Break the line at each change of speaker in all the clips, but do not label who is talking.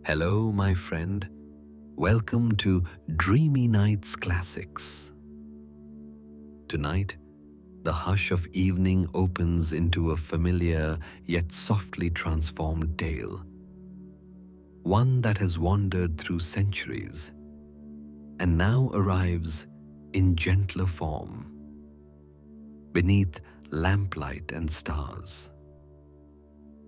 Hello, my friend. Welcome to Dreamy Nights Classics. Tonight, the hush of evening opens into a familiar yet softly transformed tale. One that has wandered through centuries and now arrives in gentler form beneath lamplight and stars.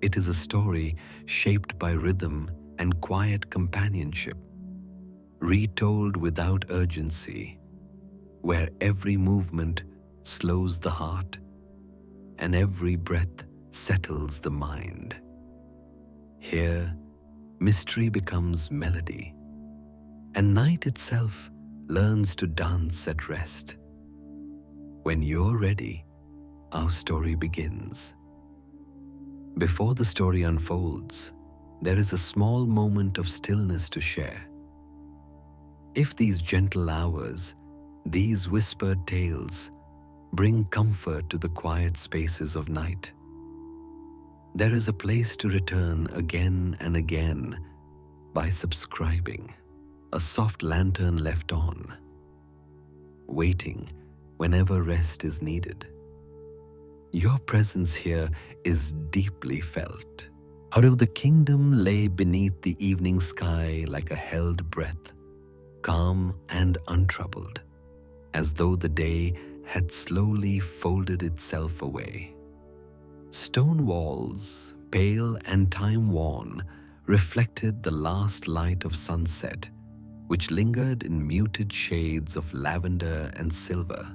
It is a story shaped by rhythm and quiet companionship, retold without urgency, where every movement slows the heart and every breath settles the mind. Here, mystery becomes melody, and night itself learns to dance at rest. When you're ready, our story begins. Before the story unfolds, there is a small moment of stillness to share. If these gentle hours, these whispered tales, bring comfort to the quiet spaces of night, there is a place to return again and again by subscribing, a soft lantern left on, waiting whenever rest is needed. Your presence here is deeply felt. Out of the kingdom lay beneath the evening sky like a held breath, calm and untroubled, as though the day had slowly folded itself away. Stone walls, pale and time-worn, reflected the last light of sunset, which lingered in muted shades of lavender and silver.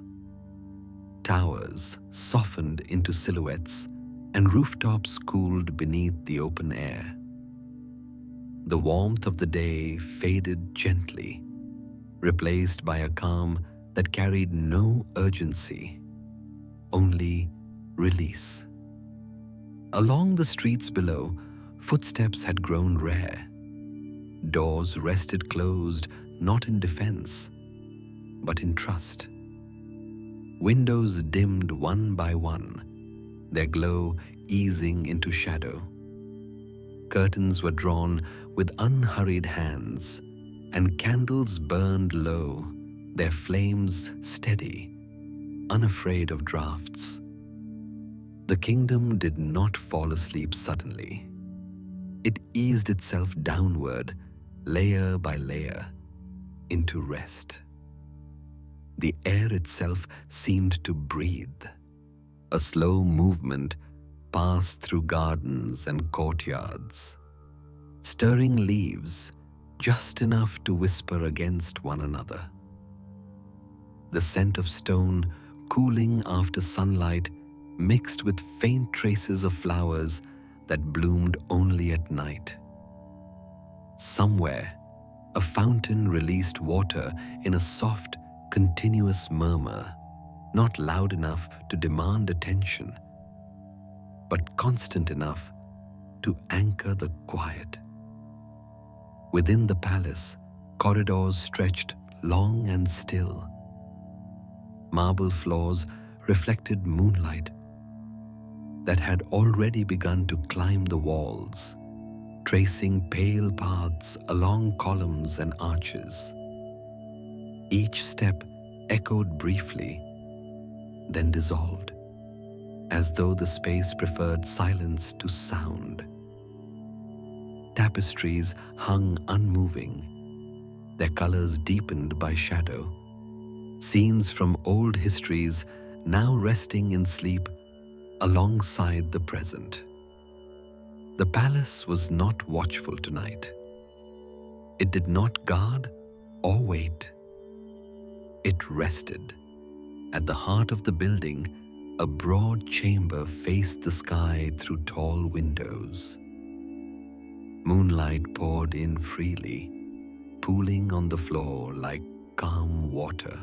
Towers softened into silhouettes, and rooftops cooled beneath the open air. The warmth of the day faded gently, replaced by a calm that carried no urgency, only release. Along the streets below, footsteps had grown rare. Doors rested closed, not in defense, but in trust. Windows dimmed one by one, their glow easing into shadow. Curtains were drawn with unhurried hands, and candles burned low, their flames steady, unafraid of drafts. The kingdom did not fall asleep suddenly. It eased itself downward, layer by layer, into rest. The air itself seemed to breathe. A slow movement passed through gardens and courtyards, stirring leaves just enough to whisper against one another. The scent of stone cooling after sunlight mixed with faint traces of flowers that bloomed only at night. Somewhere, a fountain released water in a soft, continuous murmur, not loud enough to demand attention, but constant enough to anchor the quiet. Within the palace, corridors stretched long and still. Marble floors reflected moonlight that had already begun to climb the walls, tracing pale paths along columns and arches. Each step echoed briefly, then dissolved, as though the space preferred silence to sound. Tapestries hung unmoving, their colors deepened by shadow. Scenes from old histories now resting in sleep alongside the present. The palace was not watchful tonight. It did not guard or wait. It rested. At the heart of the building, a broad chamber faced the sky through tall windows. Moonlight poured in freely, pooling on the floor like calm water.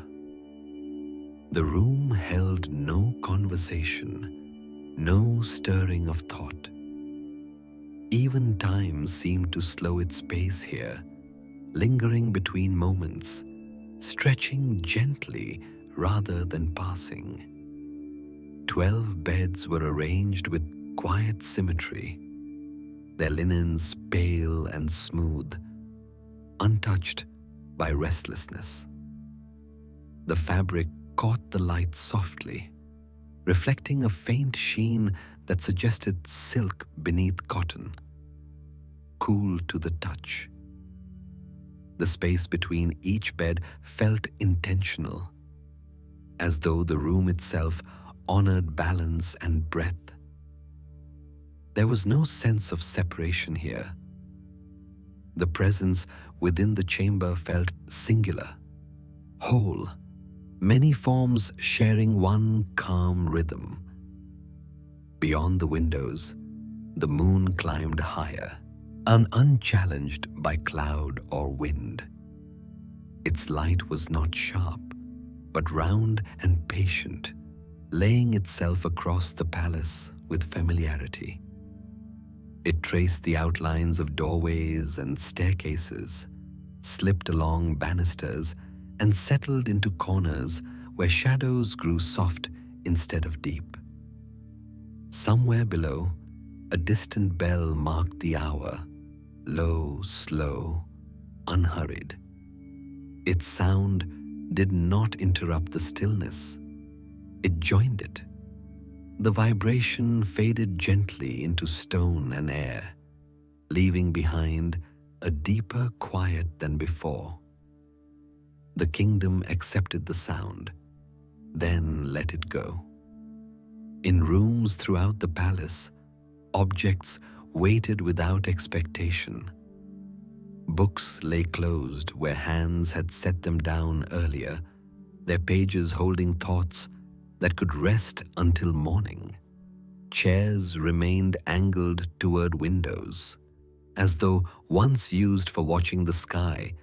The room held no conversation, no stirring of thought. Even time seemed to slow its pace here, lingering between moments, stretching gently rather than passing. 12 beds were arranged with quiet symmetry, their linens pale and smooth, untouched by restlessness. The fabric caught the light softly, reflecting a faint sheen that suggested silk beneath cotton, cool to the touch. The space between each bed felt intentional, as though the room itself honored balance and breadth. There was no sense of separation here. The presence within the chamber felt singular, whole, many forms sharing one calm rhythm. Beyond the windows, the moon climbed higher, unchallenged by cloud or wind. Its light was not sharp, but round and patient, laying itself across the palace with familiarity. It traced the outlines of doorways and staircases, slipped along banisters, and settled into corners where shadows grew soft instead of deep. Somewhere below, a distant bell marked the hour, low, slow, unhurried. Its sound did not interrupt the stillness. It joined it. The vibration faded gently into stone and air, leaving behind a deeper quiet than before. The kingdom accepted the sound, then let it go. In rooms throughout the palace, objects waited without expectation. Books lay closed where hands had set them down earlier, their pages holding thoughts that could rest until morning. Chairs remained angled toward windows, as though once used for watching the sky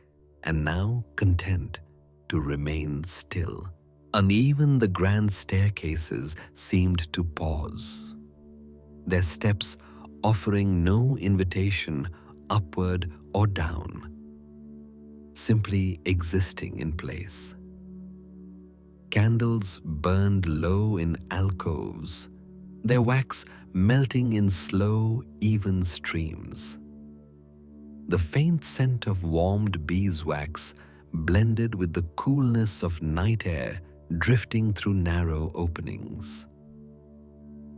and now content to remain still. Uneven the grand staircases seemed to pause, their steps offering no invitation upward or down, simply existing in place. Candles burned low in alcoves, their wax melting in slow, even streams. The faint scent of warmed beeswax blended with the coolness of night air drifting through narrow openings.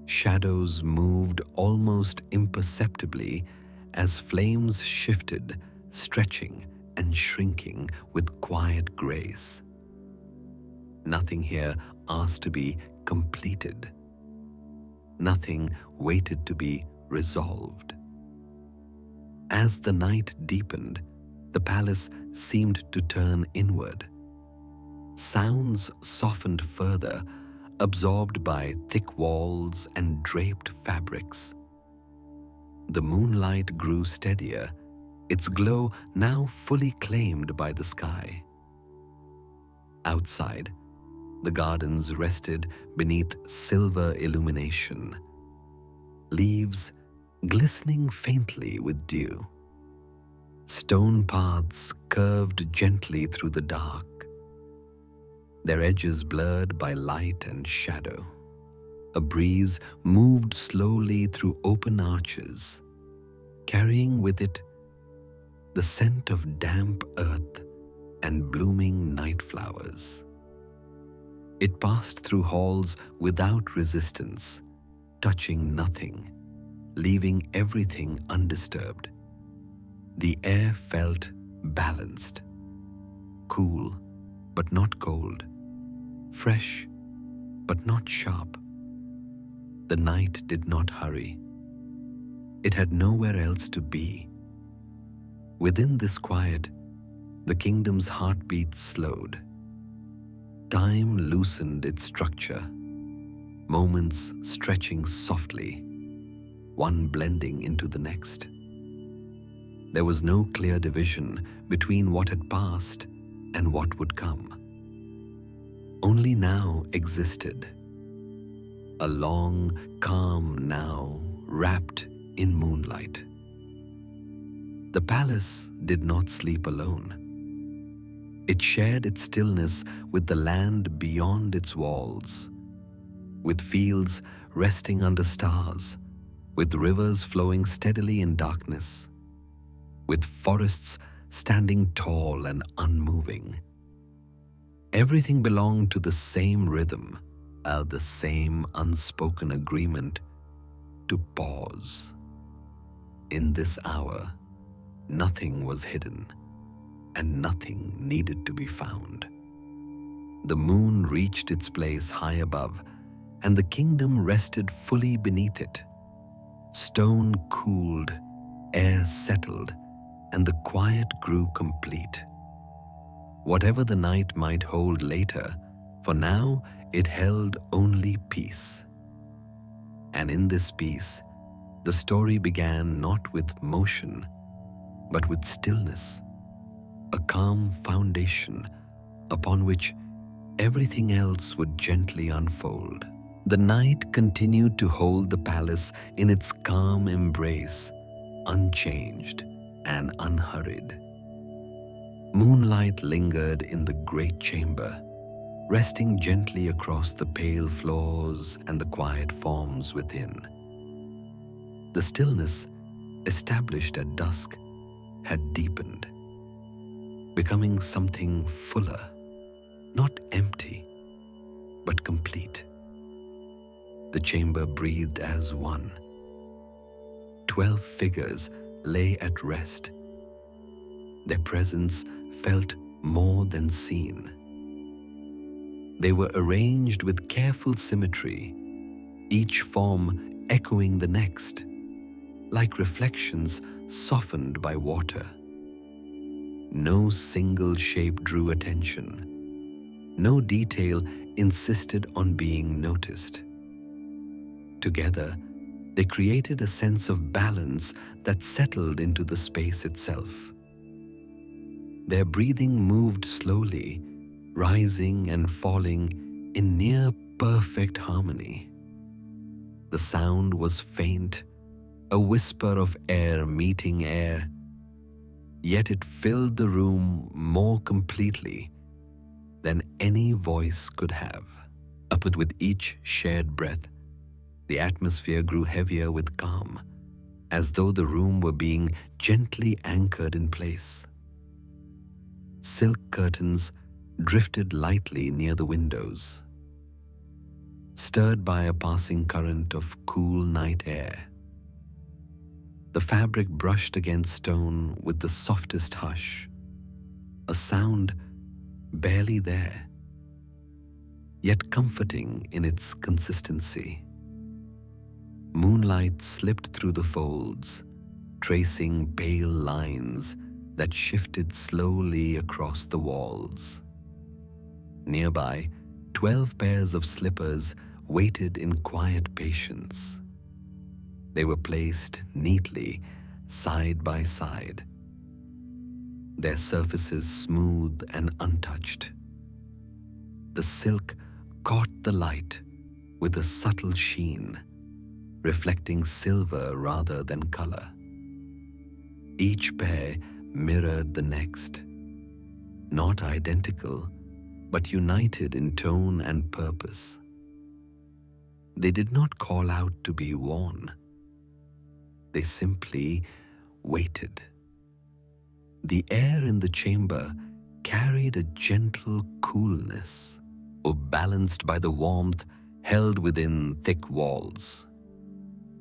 Shadows moved almost imperceptibly as flames shifted, stretching and shrinking with quiet grace. Nothing here asked to be completed. Nothing waited to be resolved. As the night deepened, the palace seemed to turn inward. Sounds softened further, absorbed by thick walls and draped fabrics. The moonlight grew steadier, its glow now fully claimed by the sky. Outside, the gardens rested beneath silver illumination, leaves glistening faintly with dew. Stone paths curved gently through the dark, their edges blurred by light and shadow. A breeze moved slowly through open arches, carrying with it the scent of damp earth and blooming night flowers. It passed through halls without resistance, touching nothing, leaving everything undisturbed. The air felt balanced, cool but not cold, fresh but not sharp. The night did not hurry. It had nowhere else to be. Within this quiet, the kingdom's heartbeat slowed. Time loosened its structure, moments stretching softly, one blending into the next. There was no clear division between what had passed and what would come. Only now existed, a long, calm now wrapped in moonlight. The palace did not sleep alone. It shared its stillness with the land beyond its walls, with fields resting under stars with rivers flowing steadily in darkness, with forests standing tall and unmoving. Everything belonged to the same rhythm, the same unspoken agreement to pause. In this hour, nothing was hidden, and nothing needed to be found. The moon reached its place high above, and the kingdom rested fully beneath it. Stone cooled, air settled, and the quiet grew complete. Whatever the night might hold later, for now it held only peace. And in this peace, the story began not with motion, but with stillness, a calm foundation upon which everything else would gently unfold. The night continued to hold the palace in its calm embrace, unchanged and unhurried. Moonlight lingered in the great chamber, resting gently across the pale floors and the quiet forms within. The stillness, established at dusk, had deepened, becoming something fuller, not empty, but complete. The chamber breathed as one. 12 figures lay at rest. Their presence felt more than seen. They were arranged with careful symmetry, each form echoing the next, like reflections softened by water. No single shape drew attention. No detail insisted on being noticed. Together, they created a sense of balance that settled into the space itself. Their breathing moved slowly, rising and falling in near perfect harmony. The sound was faint, a whisper of air meeting air, yet it filled the room more completely than any voice could have. But with each shared breath, the atmosphere grew heavier with calm, as though the room were being gently anchored in place. Silk curtains drifted lightly near the windows, stirred by a passing current of cool night air. The fabric brushed against stone with the softest hush, a sound barely there, yet comforting in its consistency. Moonlight slipped through the folds, tracing pale lines that shifted slowly across the walls. Nearby, 12 pairs of slippers waited in quiet patience. They were placed neatly, side by side, their surfaces smooth and untouched. The silk caught the light with a subtle sheen, reflecting silver rather than color. Each pair mirrored the next, not identical, but united in tone and purpose. They did not call out to be worn. They simply waited. The air in the chamber carried a gentle coolness, balanced by the warmth held within thick walls.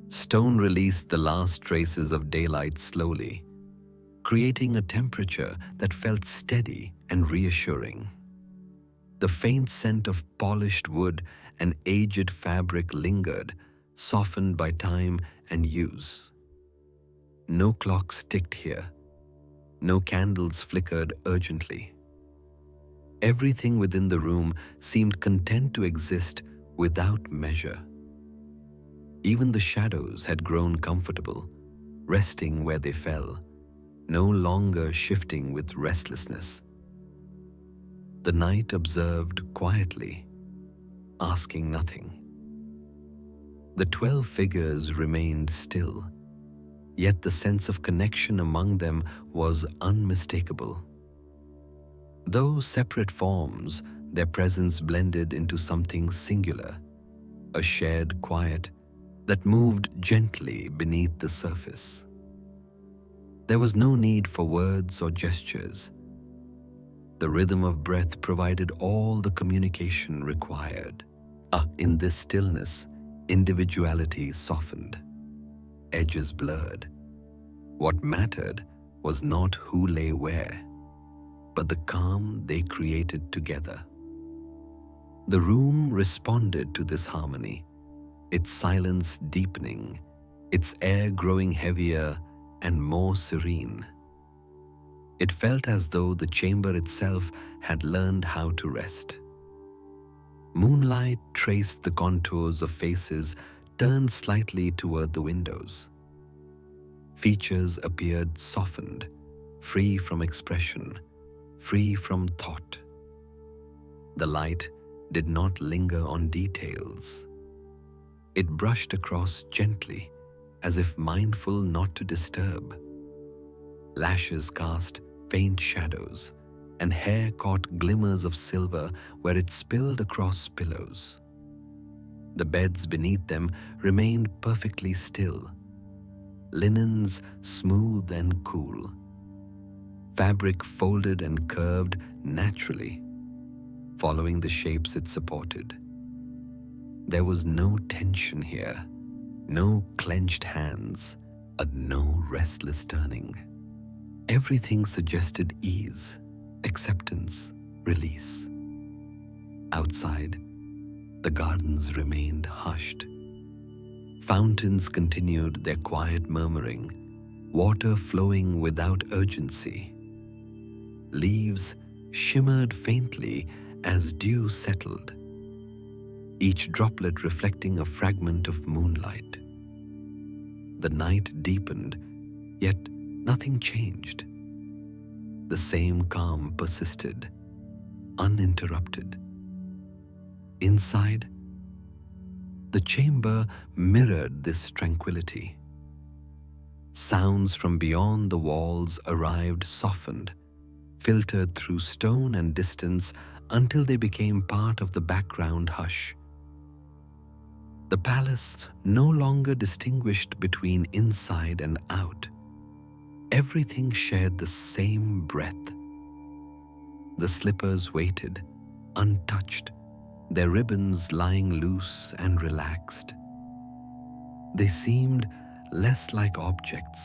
Stone released the last traces of daylight slowly, creating a temperature that felt steady and reassuring. The faint scent of polished wood and aged fabric lingered, softened by time and use. No clocks ticked here. No candles flickered urgently. Everything within the room seemed content to exist without measure. Even the shadows had grown comfortable, resting where they fell, no longer shifting with restlessness. The night observed quietly, asking nothing. The 12 figures remained still, yet the sense of connection among them was unmistakable. Though separate forms, their presence blended into something singular, a shared quiet that moved gently beneath the surface. There was no need for words or gestures. The rhythm of breath provided all the communication required. In this stillness, individuality softened, edges blurred. What mattered was not who lay where, but the calm they created together. The room responded to this harmony, its silence deepening, its air growing heavier and more serene. It felt as though the chamber itself had learned how to rest. Moonlight traced the contours of faces turned slightly toward the windows. Features appeared softened, free from expression, free from thought. The light did not linger on details. It brushed across gently, as if mindful not to disturb. Lashes cast faint shadows, and hair caught glimmers of silver where it spilled across pillows. The beds beneath them remained perfectly still, linens smooth and cool, fabric folded and curved naturally, following the shapes it supported. There was no tension here, no clenched hands, and no restless turning. Everything suggested ease, acceptance, release. Outside, the gardens remained hushed. Fountains continued their quiet murmuring, water flowing without urgency. Leaves shimmered faintly as dew settled, each droplet reflecting a fragment of moonlight. The night deepened, yet nothing changed. The same calm persisted, uninterrupted. Inside, the chamber mirrored this tranquility. Sounds from beyond the walls arrived softened, filtered through stone and distance until they became part of the background hush. The palace no longer distinguished between inside and out. Everything shared the same breath. The slippers waited, untouched, their ribbons lying loose and relaxed. They seemed less like objects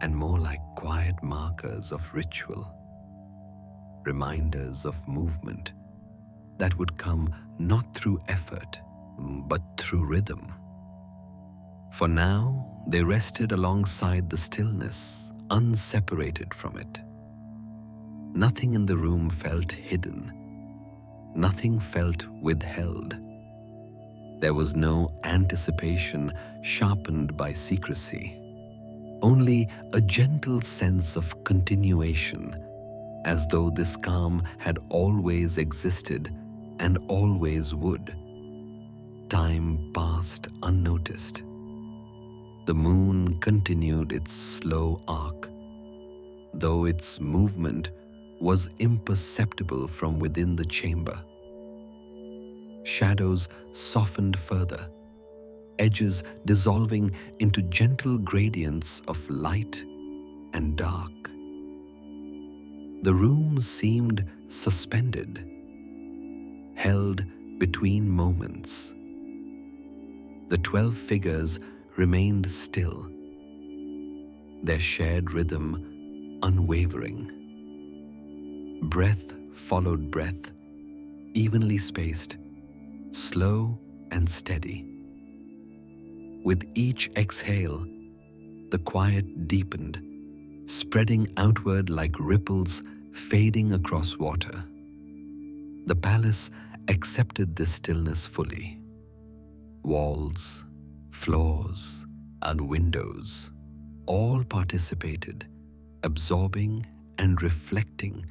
and more like quiet markers of ritual, reminders of movement that would come not through effort, but through rhythm. For now, they rested alongside the stillness, unseparated from it. Nothing in the room felt hidden. Nothing felt withheld. There was no anticipation sharpened by secrecy, only a gentle sense of continuation, as though this calm had always existed and always would. Time passed unnoticed. The moon continued its slow arc, though its movement was imperceptible from within the chamber. Shadows softened further, edges dissolving into gentle gradients of light and dark. The room seemed suspended, held between moments. The 12 figures remained still, their shared rhythm unwavering. Breath followed breath, evenly spaced, slow and steady. With each exhale, the quiet deepened, spreading outward like ripples fading across water. The palace accepted this stillness fully. Walls, floors, and windows all participated, absorbing and reflecting,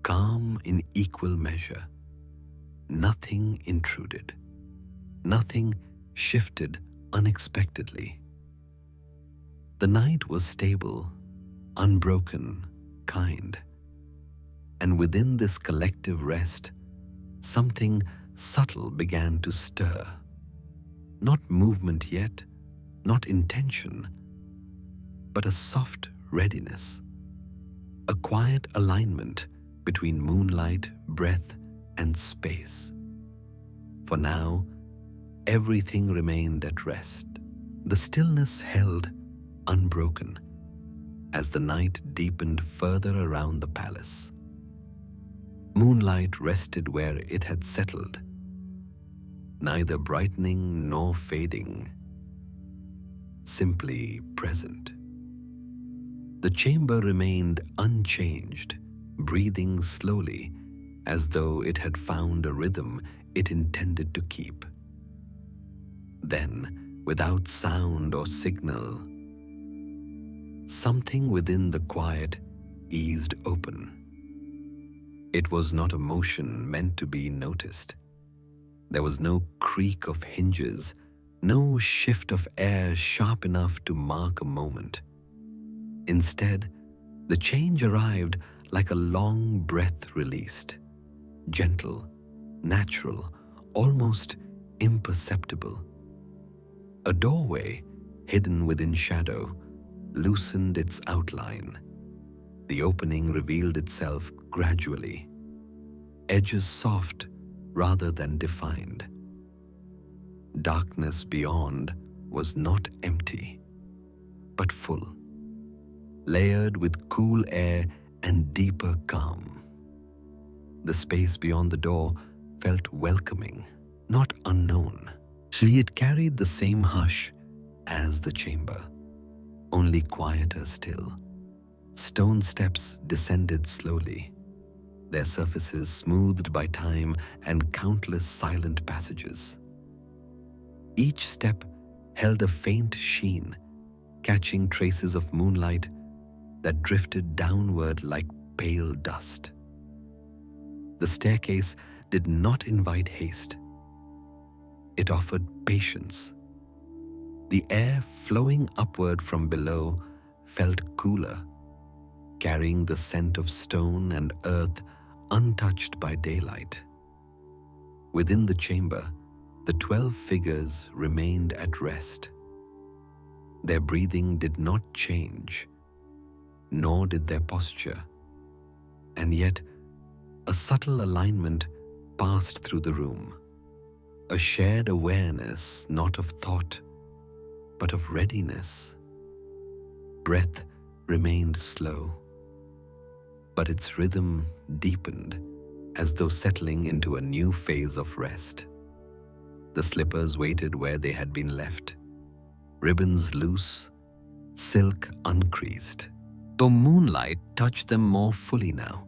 calm in equal measure. Nothing intruded. Nothing shifted unexpectedly. The night was stable, unbroken, kind. And within this collective rest, something subtle began to stir. Not movement yet, not intention, but a soft readiness, a quiet alignment between moonlight, breath, and space. For now, everything remained at rest. The stillness held unbroken as the night deepened further around the palace. Moonlight rested where it had settled, neither brightening nor fading, simply present. The chamber remained unchanged, breathing slowly, as though it had found a rhythm it intended to keep. Then, without sound or signal, something within the quiet eased open. It was not a motion meant to be noticed. There was no creak of hinges, no shift of air sharp enough to mark a moment. Instead, the change arrived like a long breath released, gentle, natural, almost imperceptible. A doorway, hidden within shadow, loosened its outline. The opening revealed itself gradually, edges soft rather than defined. Darkness beyond was not empty, but full, layered with cool air and deeper calm. The space beyond the door felt welcoming, not unknown. It carried the same hush as the chamber, only quieter still. Stone steps descended slowly, their surfaces smoothed by time and countless silent passages. Each step held a faint sheen, catching traces of moonlight that drifted downward like pale dust. The staircase did not invite haste. It offered patience. The air flowing upward from below felt cooler, carrying the scent of stone and earth untouched by daylight. Within the chamber, the 12 figures remained at rest. Their breathing did not change, nor did their posture. And yet, a subtle alignment passed through the room, a shared awareness not of thought, but of readiness. Breath remained slow, but its rhythm deepened as though settling into a new phase of rest. The slippers waited where they had been left, ribbons loose, silk uncreased. Though moonlight touched them more fully now,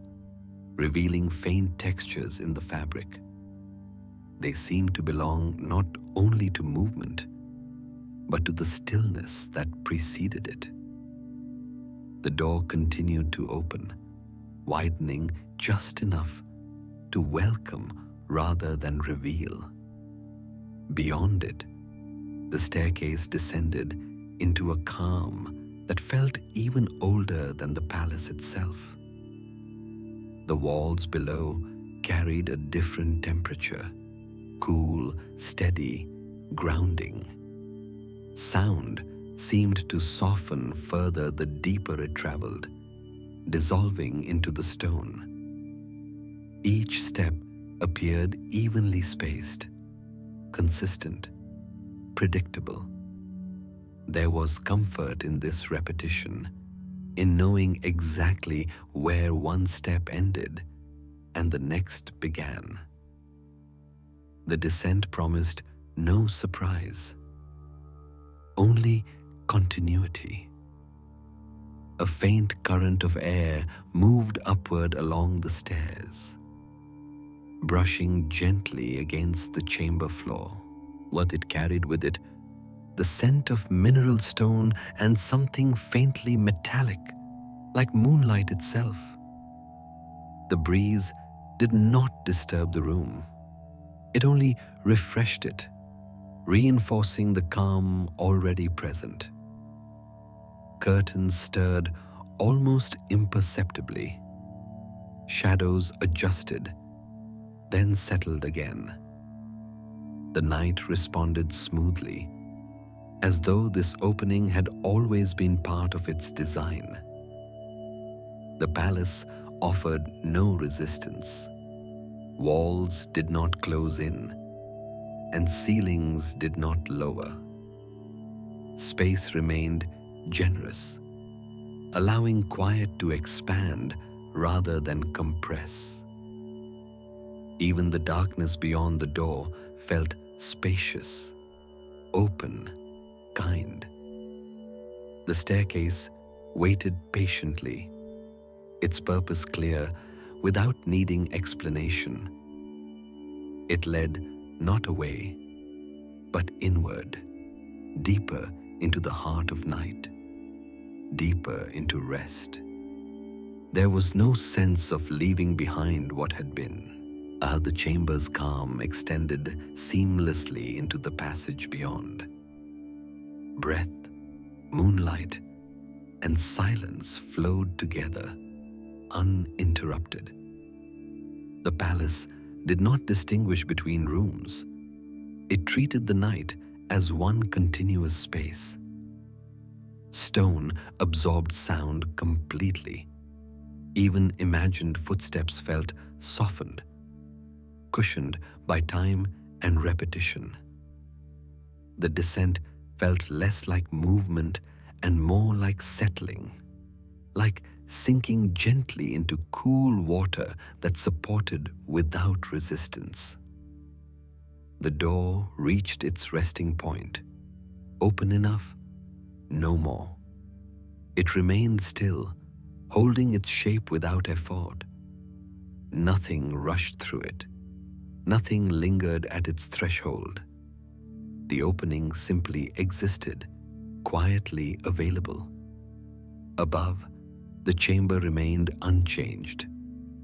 revealing faint textures in the fabric. They seemed to belong not only to movement, but to the stillness that preceded it. The door continued to open, widening just enough to welcome rather than reveal. Beyond it, the staircase descended into a calm that felt even older than the palace itself. The walls below carried a different temperature, cool, steady, grounding. Sound seemed to soften further the deeper it traveled, dissolving into the stone. Each step appeared evenly spaced, consistent, predictable. There was comfort in this repetition, in knowing exactly where one step ended and the next began. The descent promised no surprise, only continuity. A faint current of air moved upward along the stairs, brushing gently against the chamber floor. What it carried with it, the scent of mineral stone and something faintly metallic, like moonlight itself. The breeze did not disturb the room. It only refreshed it, reinforcing the calm already present. Curtains stirred almost imperceptibly. Shadows adjusted, then settled again. The night responded smoothly, as though this opening had always been part of its design. The palace offered no resistance. Walls did not close in, and ceilings did not lower. Space remained generous, allowing quiet to expand rather than compress. Even the darkness beyond the door felt spacious, open, kind. The staircase waited patiently, its purpose clear without needing explanation. It led not away, but inward, deeper into the heart of night, deeper into rest. There was no sense of leaving behind what had been. The chamber's calm extended seamlessly into the passage beyond. Breath, moonlight, and silence flowed together, uninterrupted. The palace did not distinguish between rooms. It treated the night as one continuous space. Stone absorbed sound completely. Even imagined footsteps felt softened, cushioned by time and repetition. The descent felt less like movement and more like settling, like sinking gently into cool water that supported without resistance. The door reached its resting point, open enough, no more. It remained still, holding its shape without effort. Nothing rushed through it. Nothing lingered at its threshold. The opening simply existed, quietly available. Above, the chamber remained unchanged.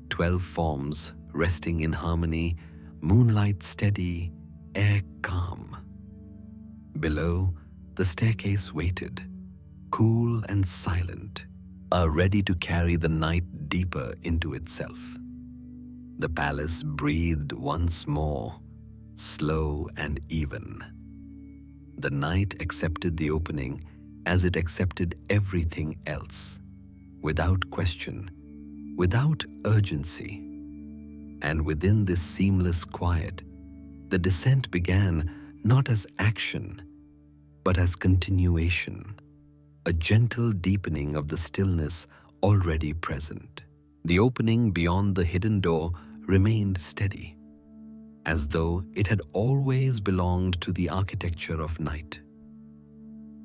12 forms resting in harmony, moonlight steady, air calm. Below, the staircase waited, cool and silent, ready to carry the night deeper into itself. The palace breathed once more, slow and even. The night accepted the opening as it accepted everything else, without question, without urgency. And within this seamless quiet, the descent began not as action, but as continuation, a gentle deepening of the stillness already present. The opening beyond the hidden door remained steady, as though it had always belonged to the architecture of night.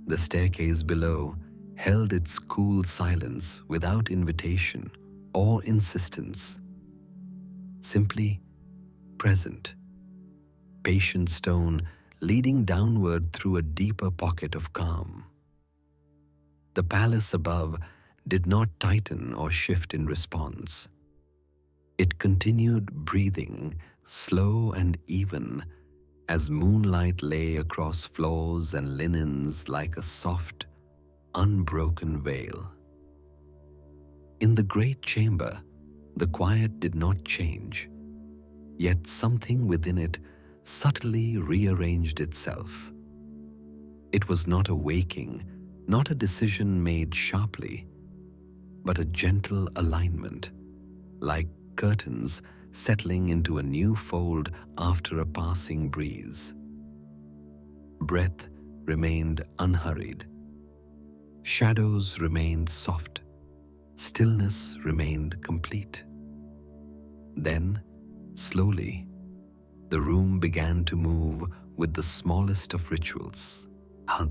The staircase below held its cool silence without invitation or insistence, simply present, patient stone leading downward through a deeper pocket of calm. The palace above did not tighten or shift in response. It continued breathing, slow and even, as moonlight lay across floors and linens like a soft, unbroken veil. In the great chamber, the quiet did not change, yet something within it subtly rearranged itself. It was not a waking, not a decision made sharply, but a gentle alignment, like curtains settling into a new fold after a passing breeze. Breath remained unhurried. Shadows remained soft. Stillness remained complete. Then, slowly, the room began to move with the smallest of rituals.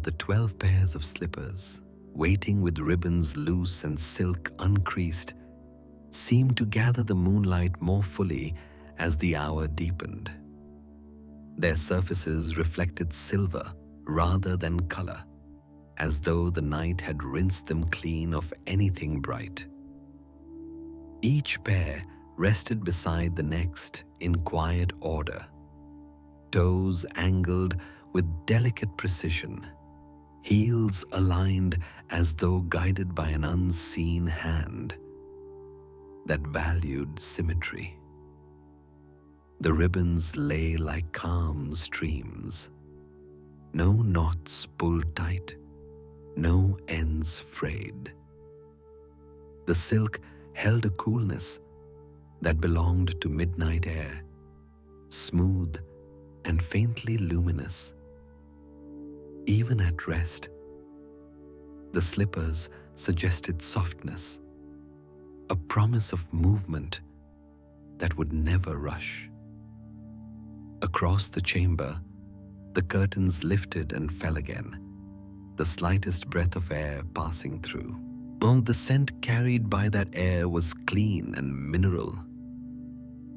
The 12 pairs of slippers, waiting with ribbons loose and silk uncreased, seemed to gather the moonlight more fully as the hour deepened. Their surfaces reflected silver rather than color, as though the night had rinsed them clean of anything bright. Each pair rested beside the next in quiet order, toes angled with delicate precision, heels aligned as though guided by an unseen hand that valued symmetry. The ribbons lay like calm streams, no knots pulled tight, no ends frayed. The silk held a coolness that belonged to midnight air, smooth and faintly luminous. Even at rest, the slippers suggested softness, a promise of movement that would never rush. Across the chamber, the curtains lifted and fell again, the slightest breath of air passing through. Oh, the scent carried by that air was clean and mineral,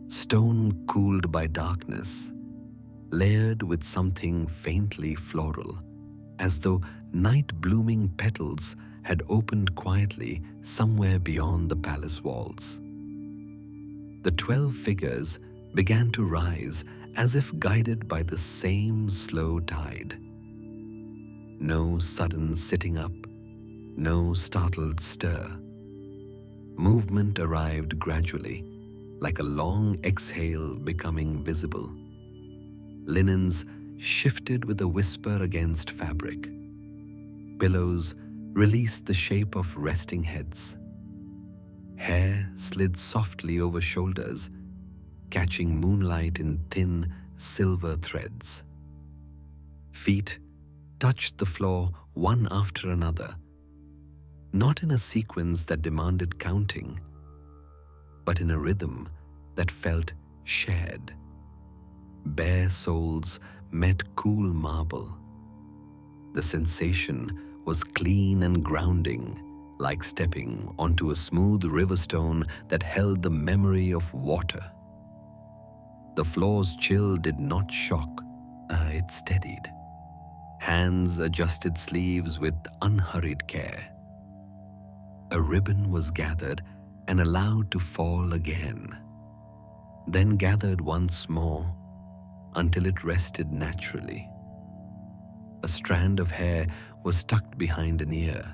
stone cooled by darkness, layered with something faintly floral, as though night-blooming petals had opened quietly somewhere beyond the palace walls. The 12 figures began to rise as if guided by the same slow tide. No sudden sitting up, no startled stir. Movement arrived gradually, like a long exhale becoming visible. Linens shifted with a whisper against fabric. Pillows released the shape of resting heads. Hair slid softly over shoulders, catching moonlight in thin silver threads. Feet touched the floor one after another, not in a sequence that demanded counting, but in a rhythm that felt shared. Bare soles met cool marble. The sensation was clean and grounding, like stepping onto a smooth river stone that held the memory of water. The floor's chill did not shock, it steadied. Hands adjusted sleeves with unhurried care. A ribbon was gathered and allowed to fall again, then gathered once more until it rested naturally. A strand of hair was tucked behind an ear,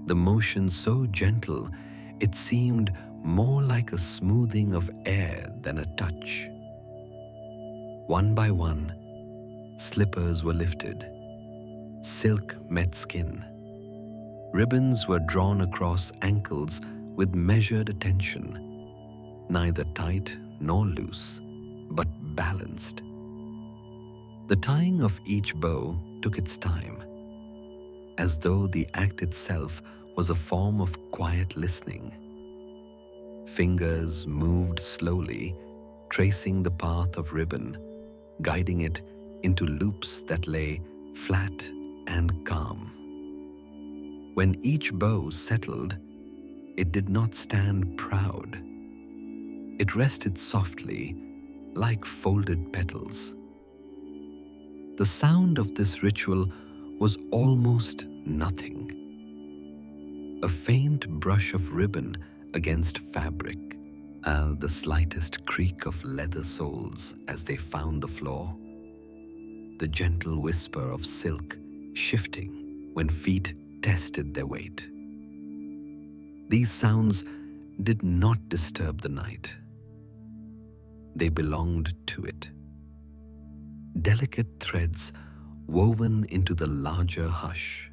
the motion so gentle it seemed more like a smoothing of air than a touch. One by one, slippers were lifted. Silk met skin. Ribbons were drawn across ankles with measured attention, neither tight nor loose, but balanced. The tying of each bow took its time, as though the act itself was a form of quiet listening. Fingers moved slowly, tracing the path of ribbon, guiding it into loops that lay flat and calm. When each bow settled, it did not stand proud. It rested softly, like folded petals. The sound of this ritual was almost nothing. A faint brush of ribbon against fabric, the slightest creak of leather soles as they found the floor, the gentle whisper of silk shifting when feet tested their weight. These sounds did not disturb the night. They belonged to it. Delicate threads woven into the larger hush.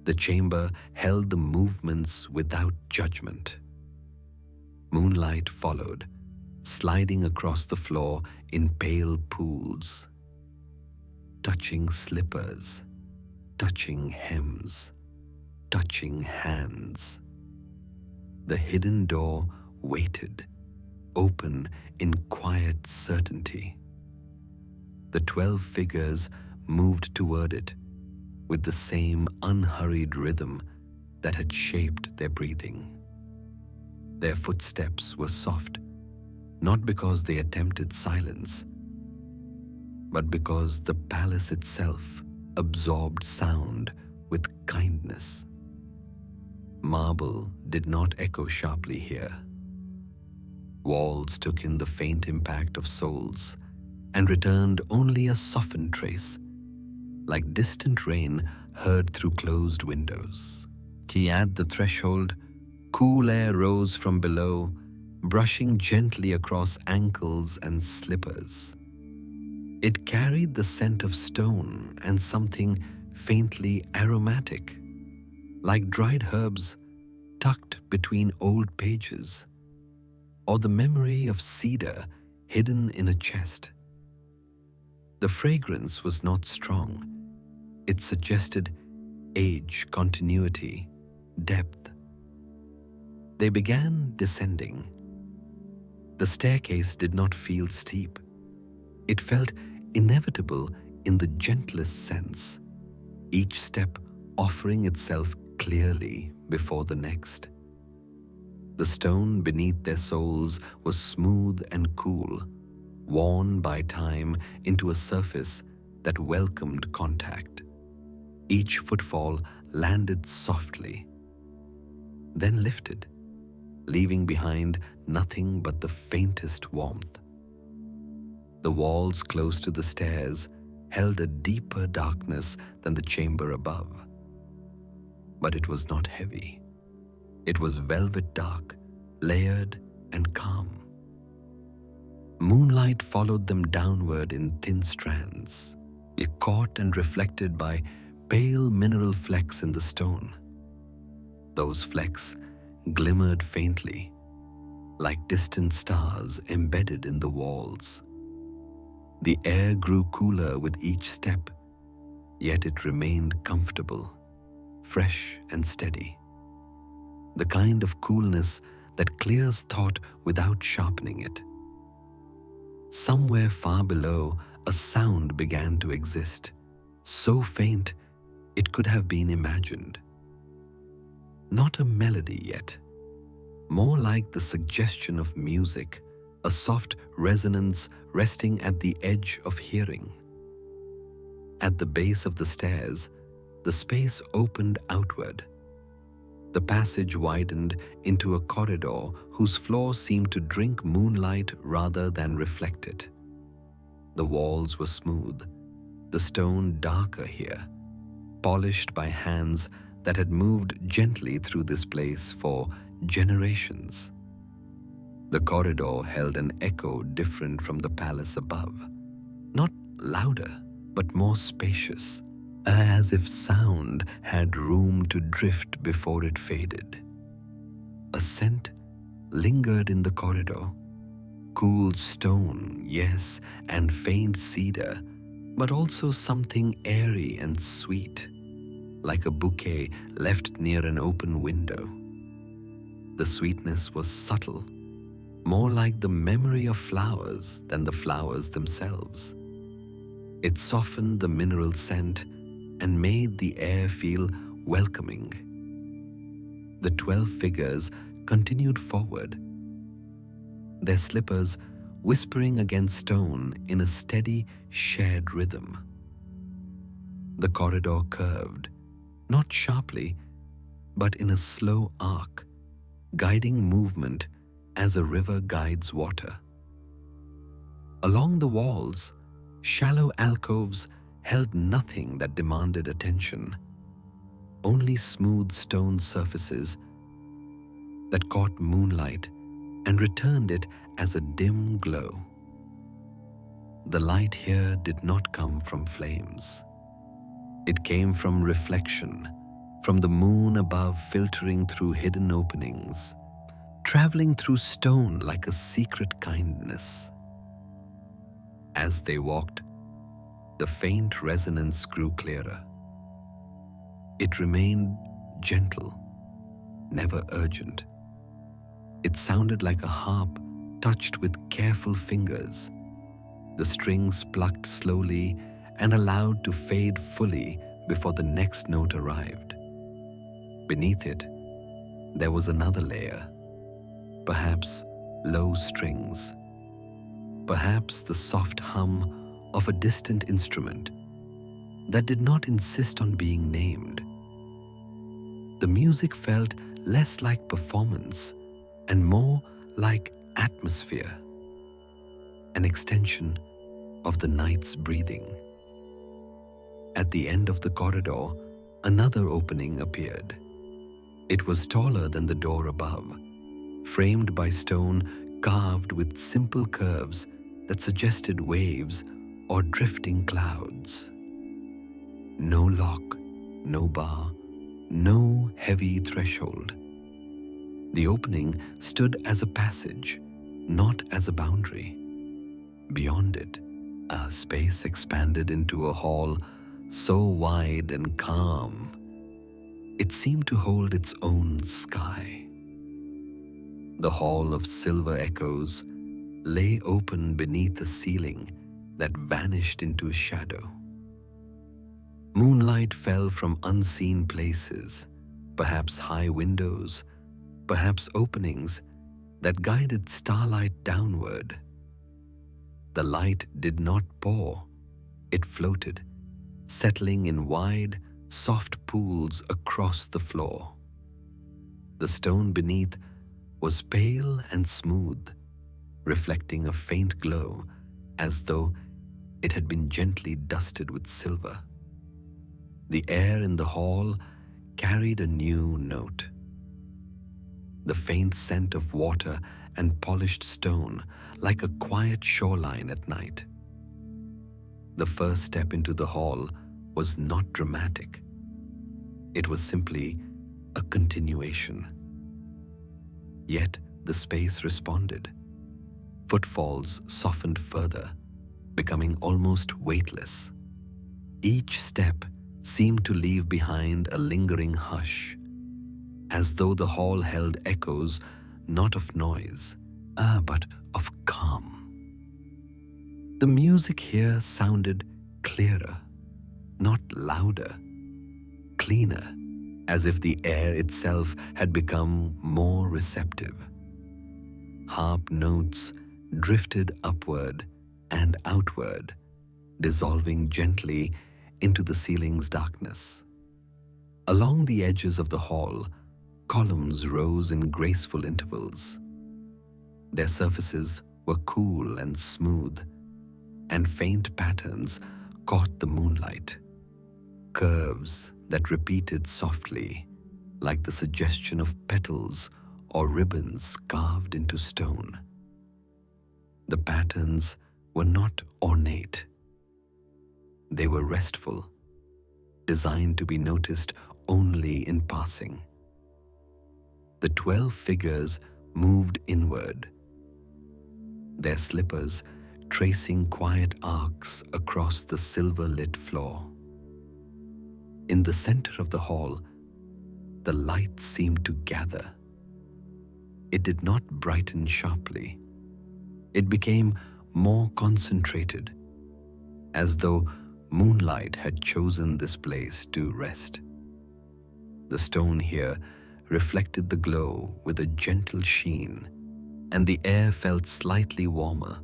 The chamber held the movements without judgment. Moonlight followed, sliding across the floor in pale pools, touching slippers, touching hems, touching hands. The hidden door waited, open in quiet certainty. The 12 figures moved toward it with the same unhurried rhythm that had shaped their breathing. Their footsteps were soft, not because they attempted silence, but because the palace itself absorbed sound with kindness. Marble did not echo sharply here. Walls took in the faint impact of soles and returned only a softened trace, like distant rain heard through closed windows. At the threshold, cool air rose from below, brushing gently across ankles and slippers. It carried the scent of stone and something faintly aromatic, like dried herbs tucked between old pages, or the memory of cedar hidden in a chest. The fragrance was not strong. It suggested age, continuity, depth. They began descending. The staircase did not feel steep. It felt inevitable in the gentlest sense, each step offering itself clearly before the next. The stone beneath their soles was smooth and cool, worn by time into a surface that welcomed contact. Each footfall landed softly, then lifted, leaving behind nothing but the faintest warmth. The walls close to the stairs held a deeper darkness than the chamber above. But it was not heavy. It was velvet dark, layered and calm. Moonlight followed them downward in thin strands, caught and reflected by pale mineral flecks in the stone. Those flecks glimmered faintly, like distant stars embedded in the walls. The air grew cooler with each step, yet it remained comfortable, fresh and steady. The kind of coolness that clears thought without sharpening it. Somewhere far below, a sound began to exist, so faint it could have been imagined. Not a melody yet, more like the suggestion of music, a soft resonance resting at the edge of hearing. At the base of the stairs, the space opened outward. The passage widened into a corridor whose floor seemed to drink moonlight rather than reflect it. The walls were smooth, the stone darker here, polished by hands that had moved gently through this place for generations. The corridor held an echo different from the palace above, not louder, but more spacious, as if sound had room to drift before it faded. A scent lingered in the corridor, cool stone, yes, and faint cedar, but also something airy and sweet, like a bouquet left near an open window. The sweetness was subtle, more like the memory of flowers than the flowers themselves. It softened the mineral scent and made the air feel welcoming. The 12 figures continued forward, their slippers whispering against stone in a steady, shared rhythm. The corridor curved, not sharply, but in a slow arc, guiding movement as a river guides water. Along the walls, shallow alcoves held nothing that demanded attention, only smooth stone surfaces that caught moonlight and returned it as a dim glow. The light here did not come from flames. It came from reflection, from the moon above filtering through hidden openings, traveling through stone like a secret kindness. As they walked, the faint resonance grew clearer. It remained gentle, never urgent. It sounded like a harp touched with careful fingers, the strings plucked slowly and allowed to fade fully before the next note arrived. Beneath it, there was another layer, perhaps low strings, perhaps the soft hum of a distant instrument that did not insist on being named. The music felt less like performance and more like atmosphere, an extension of the night's breathing. At the end of the corridor, another opening appeared. It was taller than the door above, framed by stone carved with simple curves that suggested waves or drifting clouds. No lock, no bar, no heavy threshold. The opening stood as a passage, not as a boundary. Beyond it, a space expanded into a hall so wide and calm, it seemed to hold its own sky. The hall of silver echoes lay open beneath a ceiling that vanished into a shadow. Moonlight fell from unseen places, perhaps high windows, perhaps openings that guided starlight downward. The light did not pour, it floated, settling in wide, soft pools across the floor. The stone beneath was pale and smooth, reflecting a faint glow as though it had been gently dusted with silver. The air in the hall carried a new note. The faint scent of water and polished stone, like a quiet shoreline at night. The first step into the hall was not dramatic. It was simply a continuation. Yet the space responded. Footfalls softened further, becoming almost weightless. Each step seemed to leave behind a lingering hush, as though the hall held echoes not of noise, but of calm. The music here sounded clearer, not louder, cleaner, as if the air itself had become more receptive. Harp notes drifted upward and outward, dissolving gently into the ceiling's darkness. Along the edges of the hall, columns rose in graceful intervals. Their surfaces were cool and smooth, and faint patterns caught the moonlight. Curves that repeated softly, like the suggestion of petals or ribbons carved into stone. The patterns were not ornate. They were restful, designed to be noticed only in passing. The 12 figures moved inward, their slippers tracing quiet arcs across the silver-lit floor. In the center of the hall, the light seemed to gather. It did not brighten sharply. It became more concentrated, as though moonlight had chosen this place to rest. The stone here reflected the glow with a gentle sheen, and the air felt slightly warmer,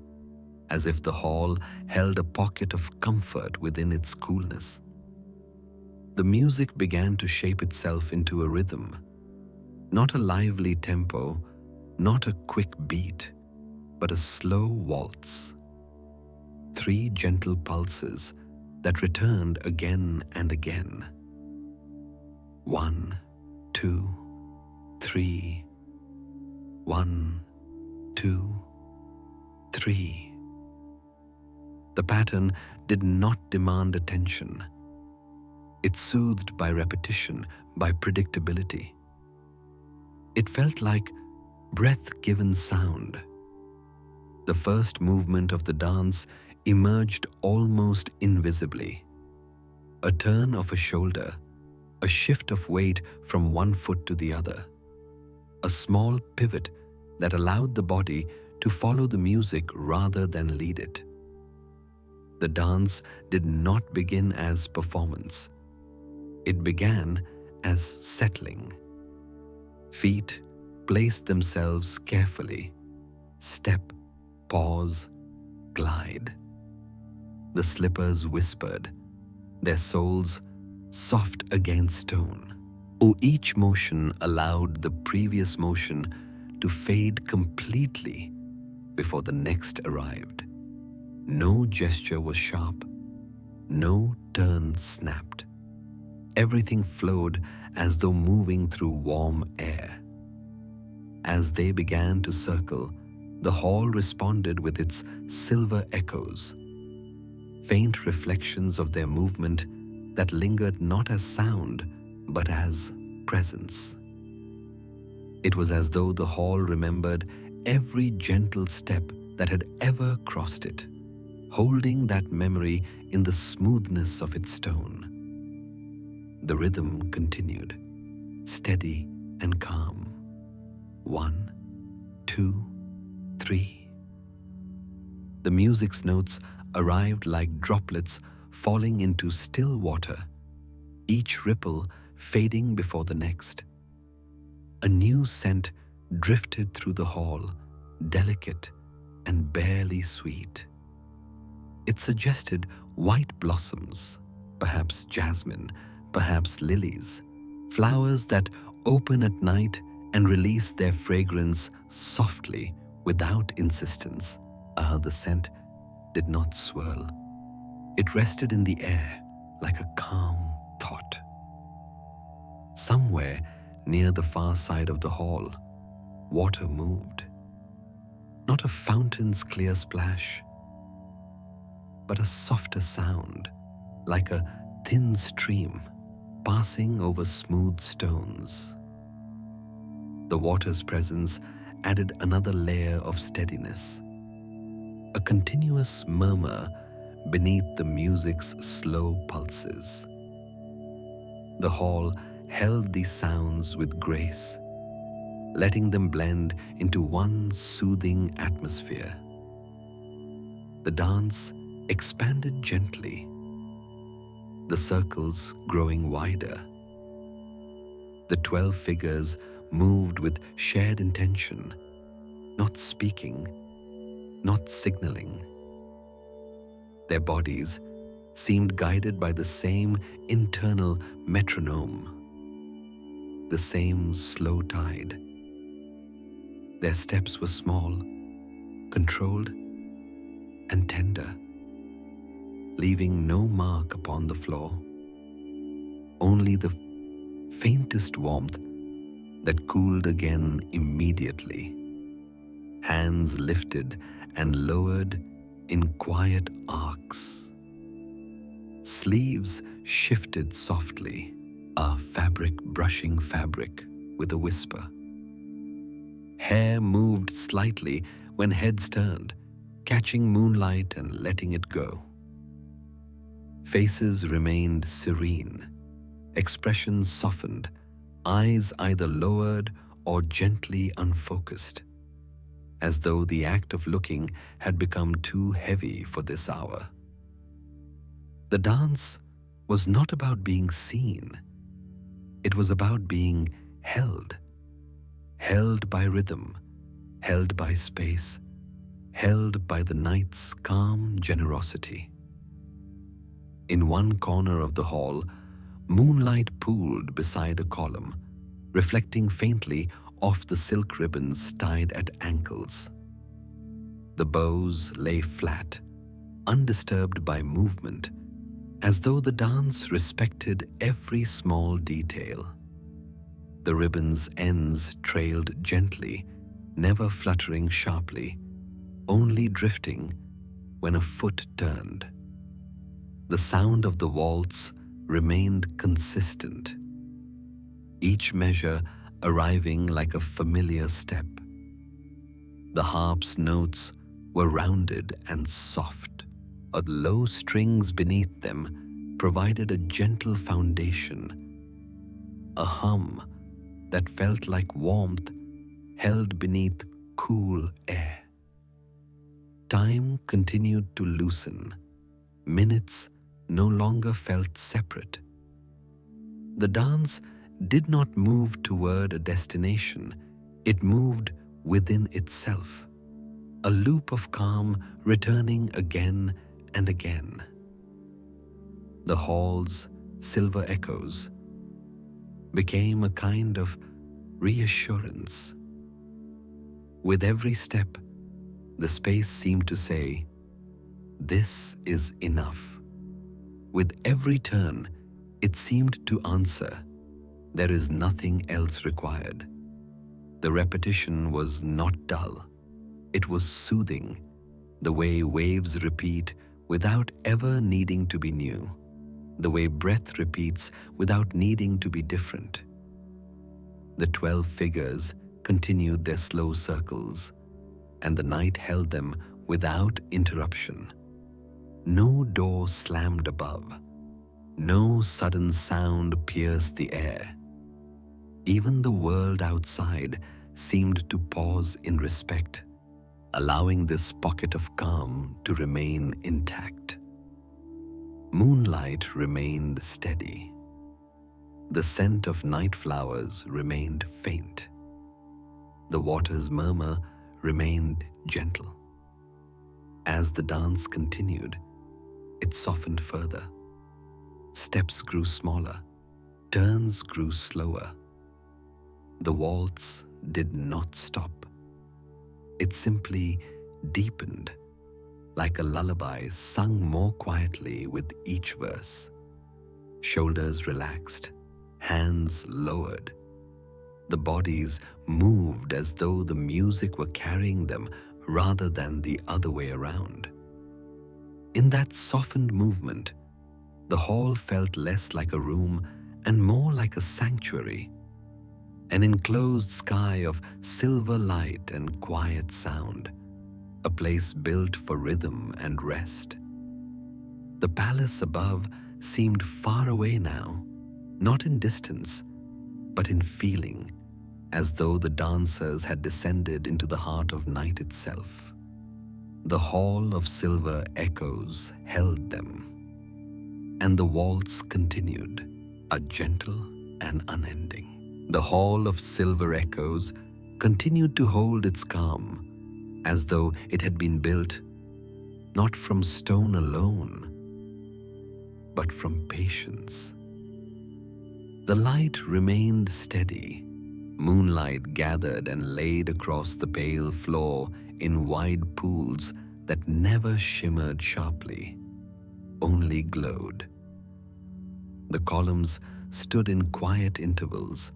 as if the hall held a pocket of comfort within its coolness. The music began to shape itself into a rhythm, not a lively tempo, not a quick beat, but a slow waltz. 3 gentle pulses that returned again and again. 1, 2, 3. 1, 2, 3. The pattern did not demand attention. It soothed by repetition, by predictability. It felt like breath-given sound. The first movement of the dance emerged almost invisibly. A turn of a shoulder, a shift of weight from one foot to the other, a small pivot that allowed the body to follow the music rather than lead it. The dance did not begin as performance. It began as settling. Feet placed themselves carefully. Step, pause, glide. The slippers whispered, their soles soft against stone. Each motion allowed the previous motion to fade completely before the next arrived. No gesture was sharp, no turn snapped. Everything flowed as though moving through warm air. As they began to circle, the hall responded with its silver echoes, faint reflections of their movement that lingered not as sound, but as presence. It was as though the hall remembered every gentle step that had ever crossed it, holding that memory in the smoothness of its stone. The rhythm continued, steady and calm. 1, 2, 3. The music's notes arrived like droplets falling into still water, each ripple fading before the next. A new scent drifted through the hall, delicate and barely sweet. It suggested white blossoms, perhaps jasmine, perhaps lilies, flowers that open at night and release their fragrance softly without insistence. The scent did not swirl. It rested in the air like a calm thought. Somewhere near the far side of the hall, water moved. Not a fountain's clear splash, but a softer sound, like a thin stream passing over smooth stones. The water's presence added another layer of steadiness, a continuous murmur beneath the music's slow pulses. The hall held these sounds with grace, letting them blend into one soothing atmosphere. The dance expanded gently, the circles growing wider. The 12 figures moved with shared intention, not speaking, not signaling. Their bodies seemed guided by the same internal metronome, the same slow tide. Their steps were small, controlled, and tender, leaving no mark upon the floor, only the faintest warmth that cooled again immediately. Hands lifted and lowered in quiet arcs. Sleeves shifted softly, a fabric brushing fabric with a whisper. Hair moved slightly when heads turned, catching moonlight and letting it go. Faces remained serene, expressions softened, eyes either lowered or gently unfocused, as though the act of looking had become too heavy for this hour. The dance was not about being seen. It was about being held by rhythm, held by space, held by the night's calm generosity. In one corner of the hall, moonlight pooled beside a column, reflecting faintly off the silk ribbons tied at ankles. The bows lay flat, undisturbed by movement, as though the dance respected every small detail. The ribbon's ends trailed gently, never fluttering sharply, only drifting when a foot turned. The sound of the waltz remained consistent, each measure arriving like a familiar step. The harp's notes were rounded and soft. Low strings beneath them provided a gentle foundation, a hum that felt like warmth held beneath cool air. Time continued to loosen. Minutes no longer felt separate. The dance did not move toward a destination. It moved within itself, a loop of calm returning again and again. The hall's silver echoes became a kind of reassurance. With every step, the space seemed to say, "This is enough." With every turn, it seemed to answer, "There is nothing else required." The repetition was not dull. It was soothing, the way waves repeat without ever needing to be new, the way breath repeats without needing to be different. The 12 figures continued their slow circles, and the night held them without interruption. No door slammed above. No sudden sound pierced the air. Even the world outside seemed to pause in respect, allowing this pocket of calm to remain intact. Moonlight remained steady. The scent of night flowers remained faint. The water's murmur remained gentle. As the dance continued, it softened further. Steps grew smaller, turns grew slower. The waltz did not stop. It simply deepened, like a lullaby sung more quietly with each verse. Shoulders relaxed, hands lowered. The bodies moved as though the music were carrying them rather than the other way around. In that softened movement, the hall felt less like a room and more like a sanctuary, an enclosed sky of silver light and quiet sound, a place built for rhythm and rest. The palace above seemed far away now, not in distance, but in feeling, as though the dancers had descended into the heart of night itself. The hall of silver echoes held them, and the waltz continued, a gentle and unending. The hall of silver echoes continued to hold its calm, as though it had been built not from stone alone, but from patience. The light remained steady. Moonlight gathered and laid across the pale floor in wide pools that never shimmered sharply, only glowed. The columns stood in quiet intervals,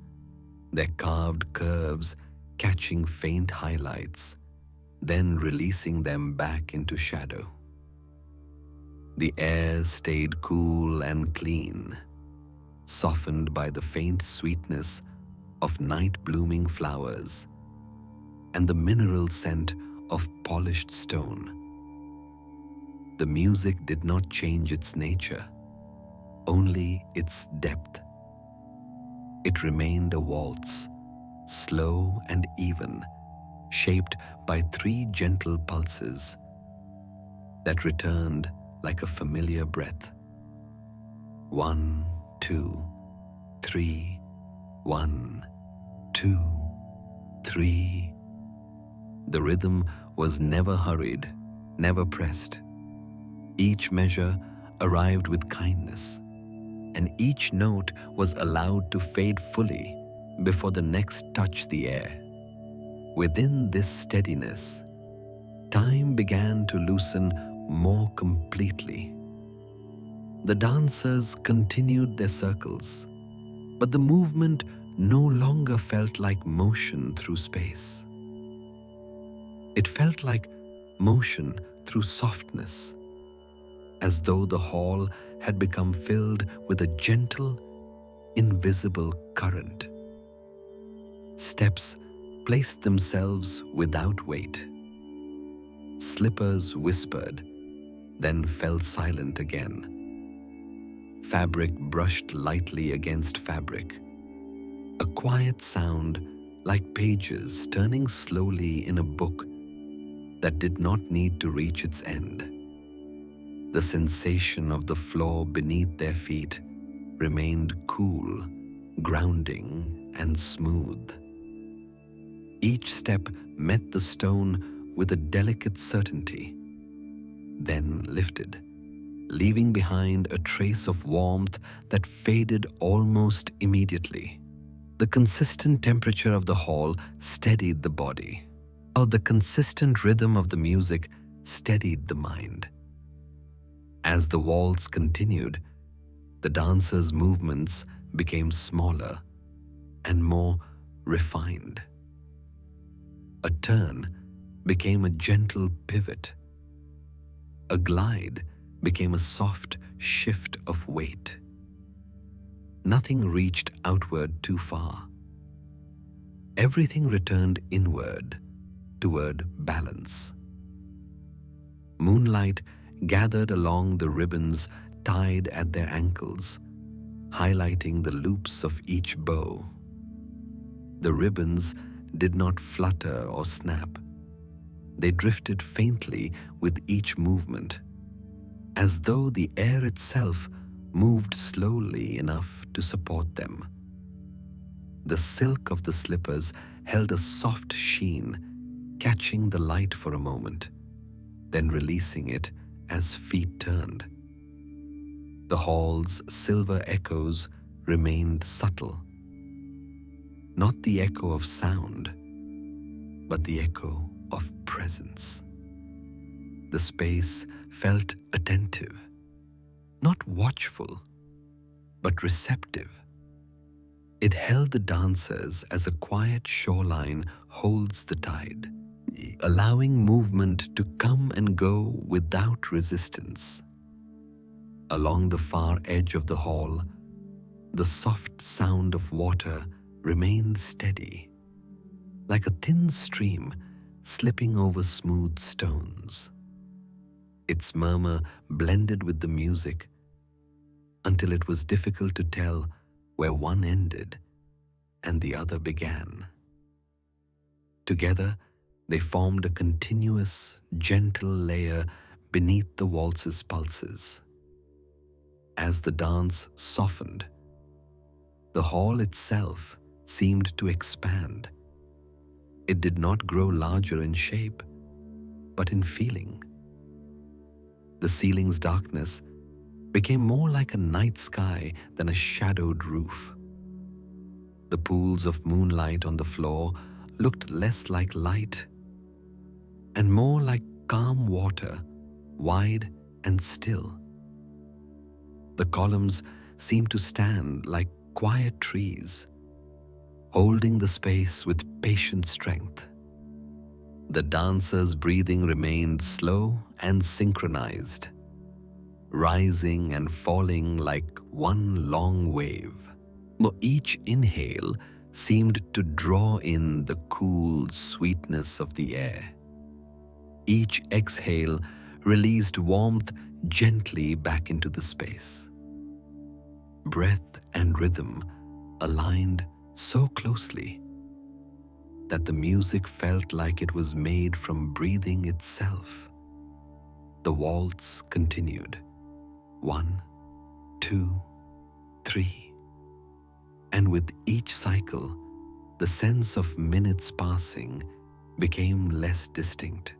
their carved curves catching faint highlights, then releasing them back into shadow. The air stayed cool and clean, softened by the faint sweetness of night-blooming flowers and the mineral scent of polished stone. The music did not change its nature, only its depth. It remained a waltz, slow and even, shaped by 3 gentle pulses that returned like a familiar breath. 1, 2, 3, 1, 2, 3. The rhythm was never hurried, never pressed. Each measure arrived with kindness, and each note was allowed to fade fully before the next touched the air. Within this steadiness, time began to loosen more completely. The dancers continued their circles, but the movement no longer felt like motion through space. It felt like motion through softness, as though the hall had become filled with a gentle, invisible current. Steps placed themselves without weight. Slippers whispered, then fell silent again. Fabric brushed lightly against fabric. A quiet sound like pages turning slowly in a book that did not need to reach its end. The sensation of the floor beneath their feet remained cool, grounding, and smooth. Each step met the stone with a delicate certainty, then lifted, leaving behind a trace of warmth that faded almost immediately. The consistent temperature of the hall steadied the body, or the consistent rhythm of the music steadied the mind. As the waltz continued, the dancers' movements became smaller and more refined. A turn became a gentle pivot. A glide became a soft shift of weight. Nothing reached outward too far. Everything returned inward, toward balance. Moonlight gathered along the ribbons tied at their ankles, highlighting the loops of each bow. The ribbons did not flutter or snap. They drifted faintly with each movement, as though the air itself moved slowly enough to support them. The silk of the slippers held a soft sheen, catching the light for a moment, then releasing it as feet turned. The hall's silver echoes remained subtle. Not the echo of sound, but the echo of presence. The space felt attentive, not watchful, but receptive. It held the dancers as a quiet shoreline holds the tide, allowing movement to come and go without resistance. Along the far edge of the hall, the soft sound of water remained steady, like a thin stream slipping over smooth stones. Its murmur blended with the music until it was difficult to tell where one ended and the other began. Together, they formed a continuous, gentle layer beneath the waltz's pulses. As the dance softened, the hall itself seemed to expand. It did not grow larger in shape, but in feeling. The ceiling's darkness became more like a night sky than a shadowed roof. The pools of moonlight on the floor looked less like light and more like calm water, wide and still. The columns seemed to stand like quiet trees, holding the space with patient strength. The dancers' breathing remained slow and synchronized, rising and falling like one long wave. Each inhale seemed to draw in the cool sweetness of the air. Each exhale released warmth gently back into the space. Breath and rhythm aligned so closely that the music felt like it was made from breathing itself. The waltz continued. 1, 2, 3. And with each cycle, the sense of minutes passing became less distinct.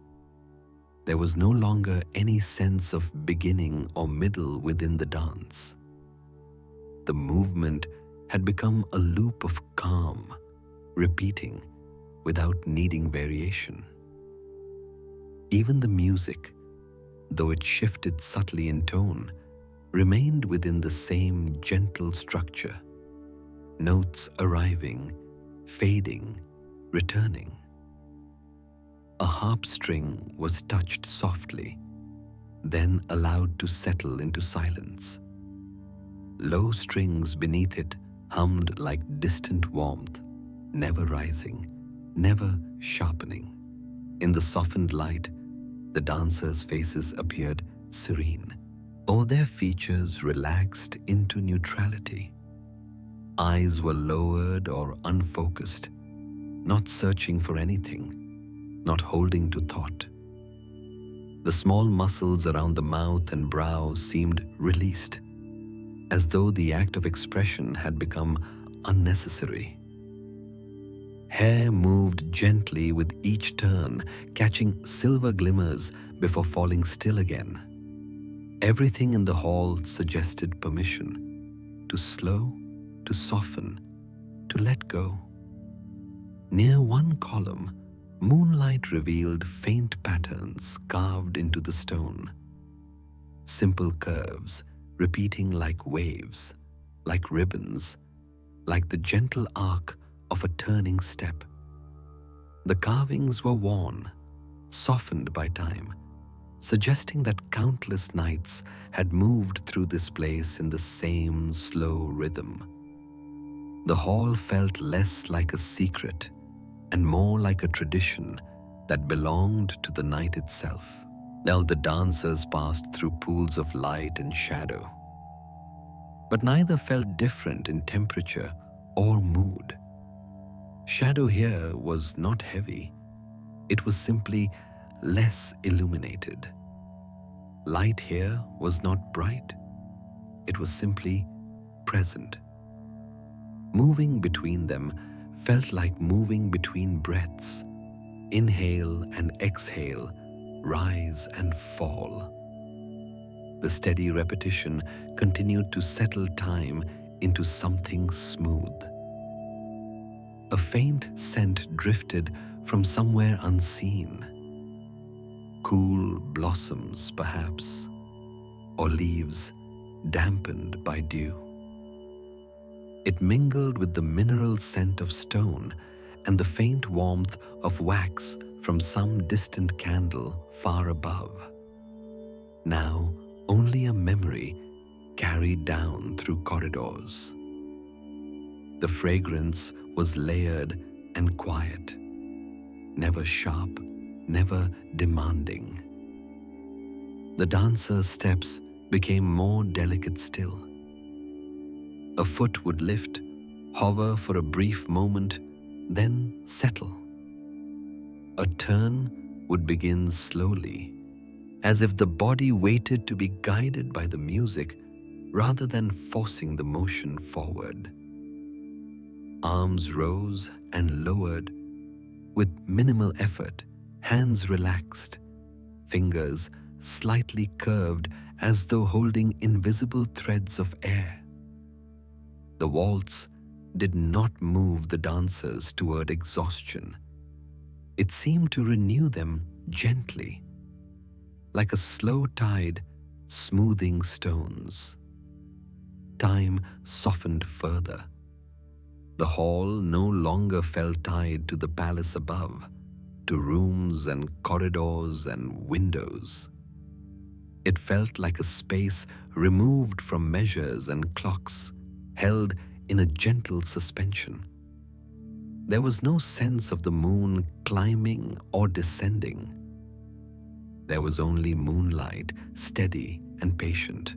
There was no longer any sense of beginning or middle within the dance. The movement had become a loop of calm, repeating without needing variation. Even the music, though it shifted subtly in tone, remained within the same gentle structure. Notes arriving, fading, returning. A harp string was touched softly, then allowed to settle into silence. Low strings beneath it hummed like distant warmth, never rising, never sharpening. In the softened light, the dancers' faces appeared serene, all their features relaxed into neutrality. Eyes were lowered or unfocused, not searching for anything, not holding to thought. The small muscles around the mouth and brow seemed released, as though the act of expression had become unnecessary. Hair moved gently with each turn, catching silver glimmers before falling still again. Everything in the hall suggested permission to slow, to soften, to let go. Near one column, moonlight revealed faint patterns carved into the stone. Simple curves, repeating like waves, like ribbons, like the gentle arc of a turning step. The carvings were worn, softened by time, suggesting that countless nights had moved through this place in the same slow rhythm. The hall felt less like a secret and more like a tradition that belonged to the night itself. Now the dancers passed through pools of light and shadow, but neither felt different in temperature or mood. Shadow here was not heavy, it was simply less illuminated. Light here was not bright, it was simply present. Moving between them felt like moving between breaths. Inhale and exhale, rise and fall. The steady repetition continued to settle time into something smooth. A faint scent drifted from somewhere unseen. Cool blossoms, perhaps, or leaves dampened by dew. It mingled with the mineral scent of stone and the faint warmth of wax from some distant candle far above. Now only a memory carried down through corridors. The fragrance was layered and quiet, never sharp, never demanding. The dancer's steps became more delicate still. A foot would lift, hover for a brief moment, then settle. A turn would begin slowly, as if the body waited to be guided by the music rather than forcing the motion forward. Arms rose and lowered with minimal effort, hands relaxed, fingers slightly curved as though holding invisible threads of air. The waltz did not move the dancers toward exhaustion. It seemed to renew them gently, like a slow tide smoothing stones. Time softened further. The hall no longer felt tied to the palace above, to rooms and corridors and windows. It felt like a space removed from measures and clocks, held in a gentle suspension. There was no sense of the moon climbing or descending. There was only moonlight, steady and patient.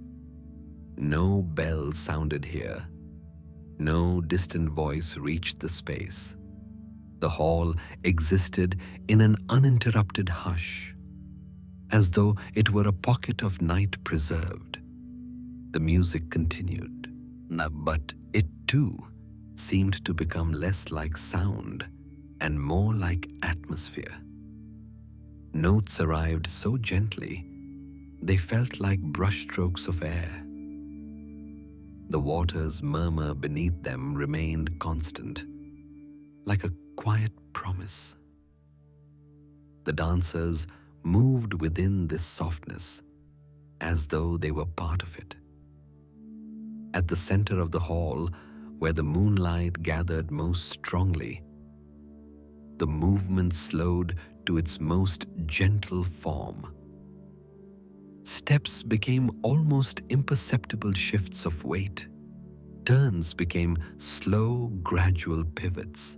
No bell sounded here. No distant voice reached the space. The hall existed in an uninterrupted hush, as though it were a pocket of night preserved. The music continued, but it too seemed to become less like sound and more like atmosphere. Notes arrived so gently, they felt like brushstrokes of air. The water's murmur beneath them remained constant, like a quiet promise. The dancers moved within this softness, as though they were part of it. At the center of the hall, where the moonlight gathered most strongly, the movement slowed to its most gentle form. Steps became almost imperceptible shifts of weight. Turns became slow, gradual pivots.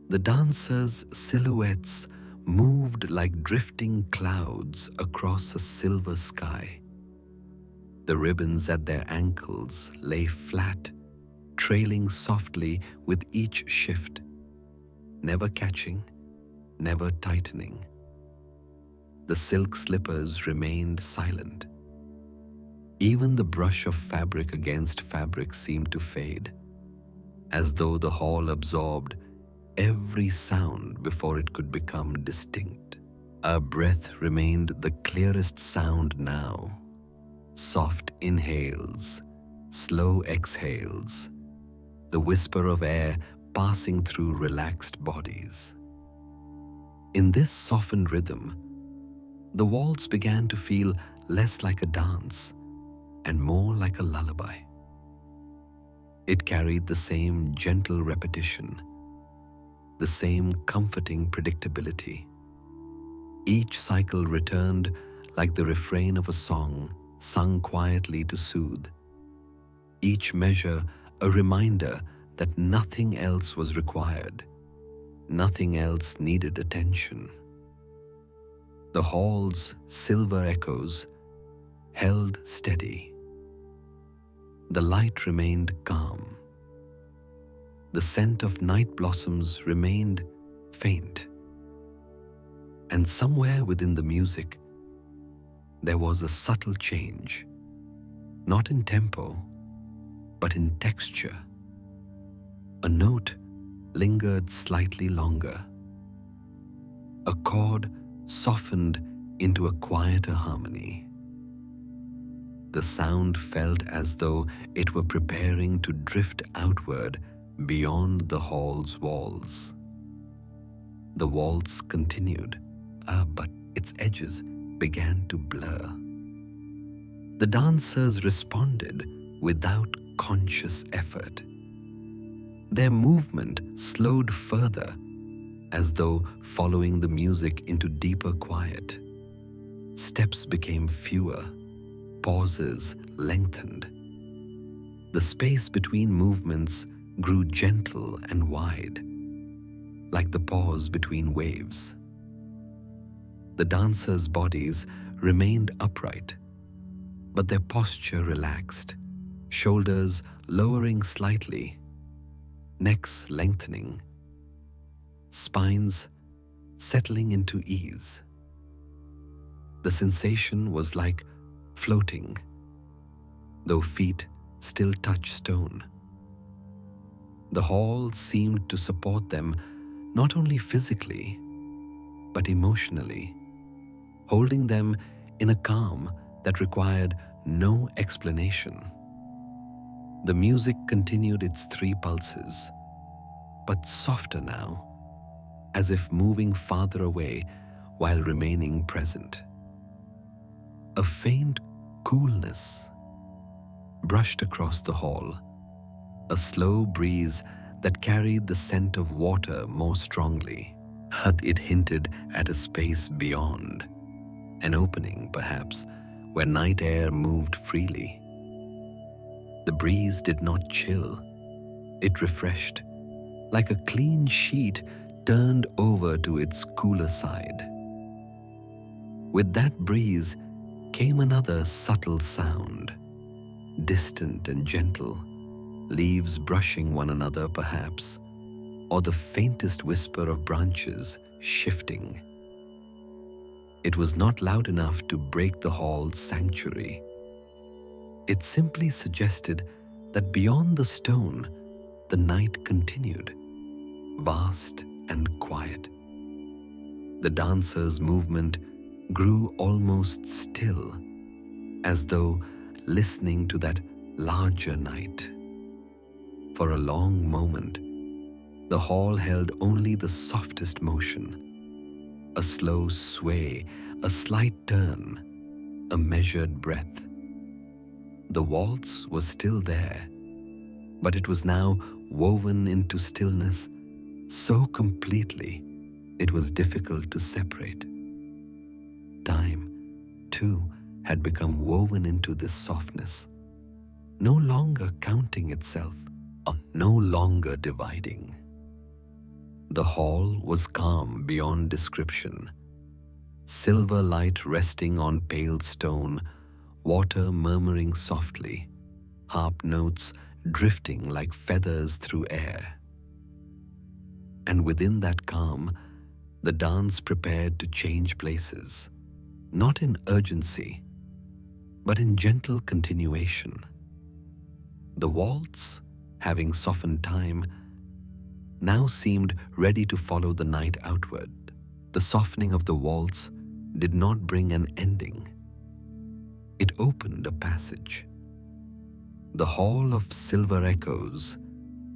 The dancers' silhouettes moved like drifting clouds across a silver sky. The ribbons at their ankles lay flat, trailing softly with each shift, never catching, never tightening. The silk slippers remained silent. Even the brush of fabric against fabric seemed to fade, as though the hall absorbed every sound before it could become distinct. Our breath remained the clearest sound now. Soft inhales, slow exhales, the whisper of air passing through relaxed bodies. In this softened rhythm, the waltz began to feel less like a dance and more like a lullaby. It carried the same gentle repetition, the same comforting predictability. Each cycle returned like the refrain of a song sung quietly to soothe. Each measure a reminder that nothing else was required, nothing else needed attention. The hall's silver echoes held steady. The light remained calm. The scent of night blossoms remained faint. And somewhere within the music, there was a subtle change, not in tempo, but in texture. A note lingered slightly longer. A chord softened into a quieter harmony. The sound felt as though it were preparing to drift outward beyond the hall's walls. The waltz continued, but its edges began to blur. The dancers responded without conscious effort. Their movement slowed further, as though following the music into deeper quiet. Steps became fewer, pauses lengthened. The space between movements grew gentle and wide, like the pause between waves. The dancers' bodies remained upright, but their posture relaxed, shoulders lowering slightly, necks lengthening, spines settling into ease. The sensation was like floating, though feet still touched stone. The hall seemed to support them not only physically, but emotionally, holding them in a calm that required no explanation. The music continued its three pulses, but softer now, as if moving farther away while remaining present. A faint coolness brushed across the hall, a slow breeze that carried the scent of water more strongly, but it hinted at a space beyond, an opening, perhaps, where night air moved freely. The breeze did not chill, it refreshed, like a clean sheet turned over to its cooler side. With that breeze came another subtle sound, distant and gentle, leaves brushing one another perhaps, or the faintest whisper of branches shifting. It was not loud enough to break the hall's sanctuary. It simply suggested that beyond the stone, the night continued, vast and quiet. The dancers' movement grew almost still, as though listening to that larger night. For a long moment, the hall held only the softest motion, a slow sway, a slight turn, a measured breath. The waltz was still there, but it was now woven into stillness so completely it was difficult to separate. Time, too, had become woven into this softness, no longer counting itself, or no longer dividing. The hall was calm beyond description, silver light resting on pale stone, water murmuring softly, harp notes drifting like feathers through air. And within that calm, the dance prepared to change places, not in urgency, but in gentle continuation. The waltz, having softened time, now seemed ready to follow the night outward. The softening of the waltz did not bring an ending. It opened a passage. The hall of silver echoes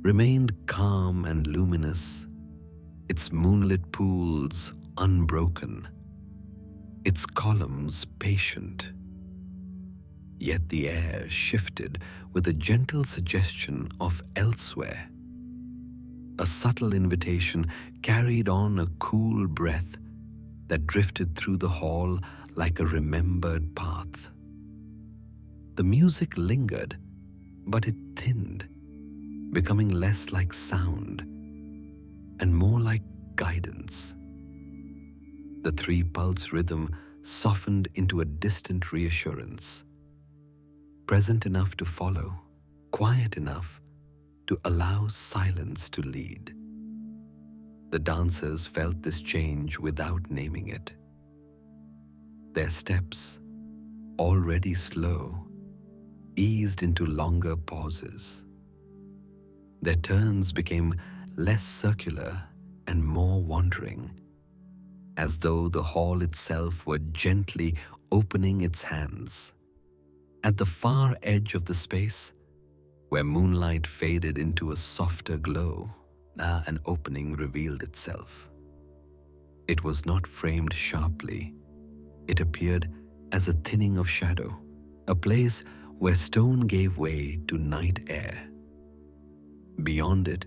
remained calm and luminous, its moonlit pools unbroken, its columns patient. Yet the air shifted with a gentle suggestion of elsewhere. A subtle invitation carried on a cool breath that drifted through the hall like a remembered path. The music lingered, but it thinned, becoming less like sound and more like guidance. The three-pulse rhythm softened into a distant reassurance, present enough to follow, quiet enough to allow silence to lead. The dancers felt this change without naming it. Their steps, already slow, eased into longer pauses. Their turns became less circular and more wandering, as though the hall itself were gently opening its hands. At the far edge of the space, where moonlight faded into a softer glow, an opening revealed itself. It was not framed sharply. It appeared as a thinning of shadow, a place where stone gave way to night air. Beyond it,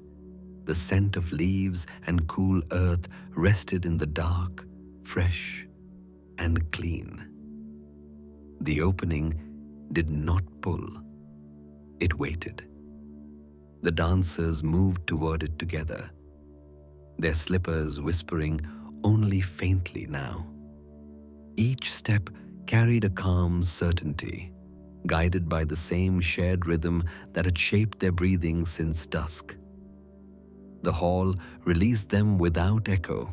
the scent of leaves and cool earth rested in the dark, fresh, and clean. The opening did not pull. It waited. The dancers moved toward it together, their slippers whispering only faintly now. Each step carried a calm certainty, guided by the same shared rhythm that had shaped their breathing since dusk. The hall released them without echo,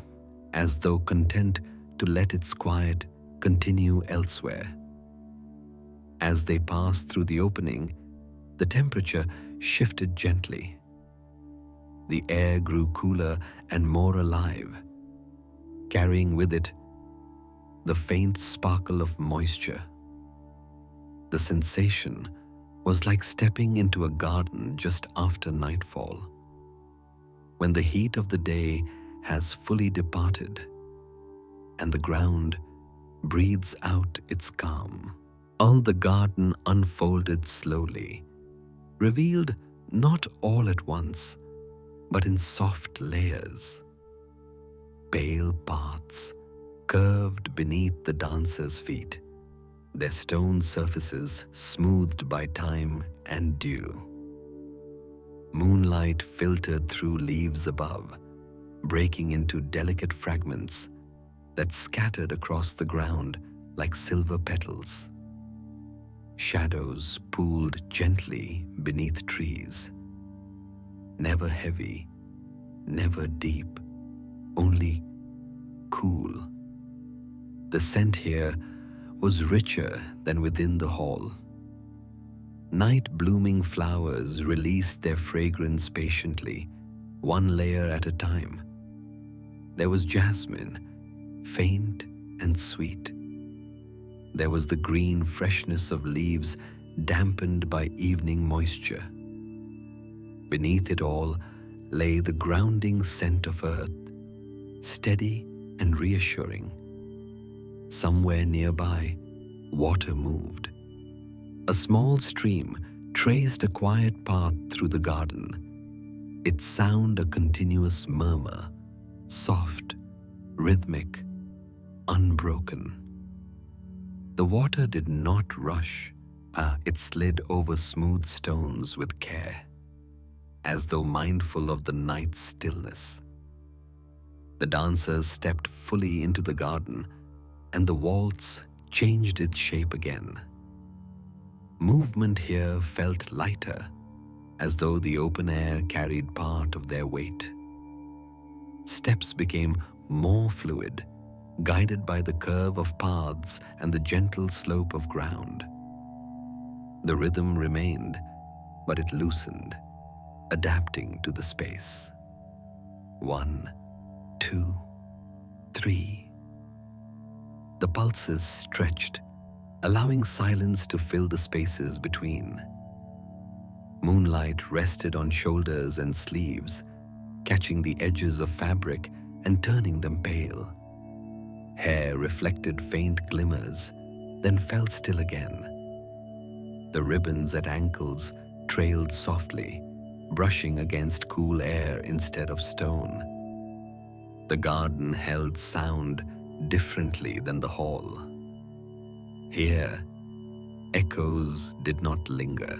as though content to let its quiet continue elsewhere. As they passed through the opening, the temperature shifted gently. The air grew cooler and more alive, carrying with it the faint sparkle of moisture. The sensation was like stepping into a garden just after nightfall, when the heat of the day has fully departed and the ground breathes out its calm. All the garden unfolded slowly, revealed not all at once, but in soft layers. Pale paths curved beneath the dancers' feet, their stone surfaces smoothed by time and dew. Moonlight filtered through leaves above, breaking into delicate fragments that scattered across the ground like silver petals. Shadows pooled gently beneath trees, never heavy, never deep, only cool. The scent here was richer than within the hall. Night-blooming flowers released their fragrance patiently, one layer at a time. There was jasmine, faint and sweet. There was the green freshness of leaves dampened by evening moisture. Beneath it all lay the grounding scent of earth, steady and reassuring. Somewhere nearby, water moved. A small stream traced a quiet path through the garden, its sound a continuous murmur, soft, rhythmic, unbroken. The water did not rush. It slid over smooth stones with care, as though mindful of the night's stillness. The dancers stepped fully into the garden, and the waltz changed its shape again. Movement here felt lighter, as though the open air carried part of their weight. Steps became more fluid, guided by the curve of paths and the gentle slope of ground. The rhythm remained, but it loosened, adapting to the space. 1, 2, 3. The pulses stretched, allowing silence to fill the spaces between. Moonlight rested on shoulders and sleeves, catching the edges of fabric and turning them pale. Hair reflected faint glimmers, then fell still again. The ribbons at ankles trailed softly, brushing against cool air instead of stone. The garden held sound differently than the hall. Here, echoes did not linger.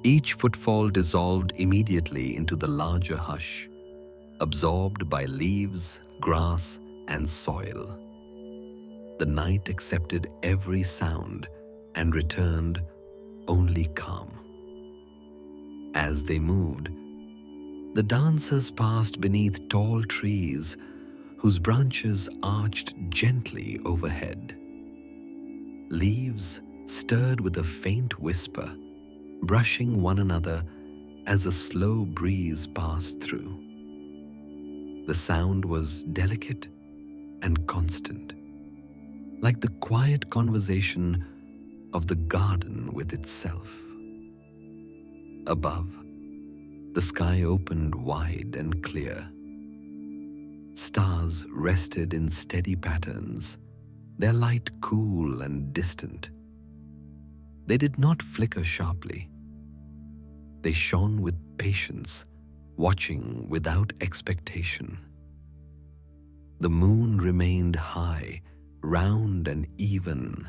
Each footfall dissolved immediately into the larger hush, absorbed by leaves, grass, and soil. The night accepted every sound and returned only calm. As they moved, the dancers passed beneath tall trees whose branches arched gently overhead. Leaves stirred with a faint whisper, brushing one another as a slow breeze passed through. The sound was delicate and constant, like the quiet conversation of the garden with itself. Above, the sky opened wide and clear. Stars rested in steady patterns, their light cool and distant. They did not flicker sharply. They shone with patience, watching without expectation. The moon remained high, round and even,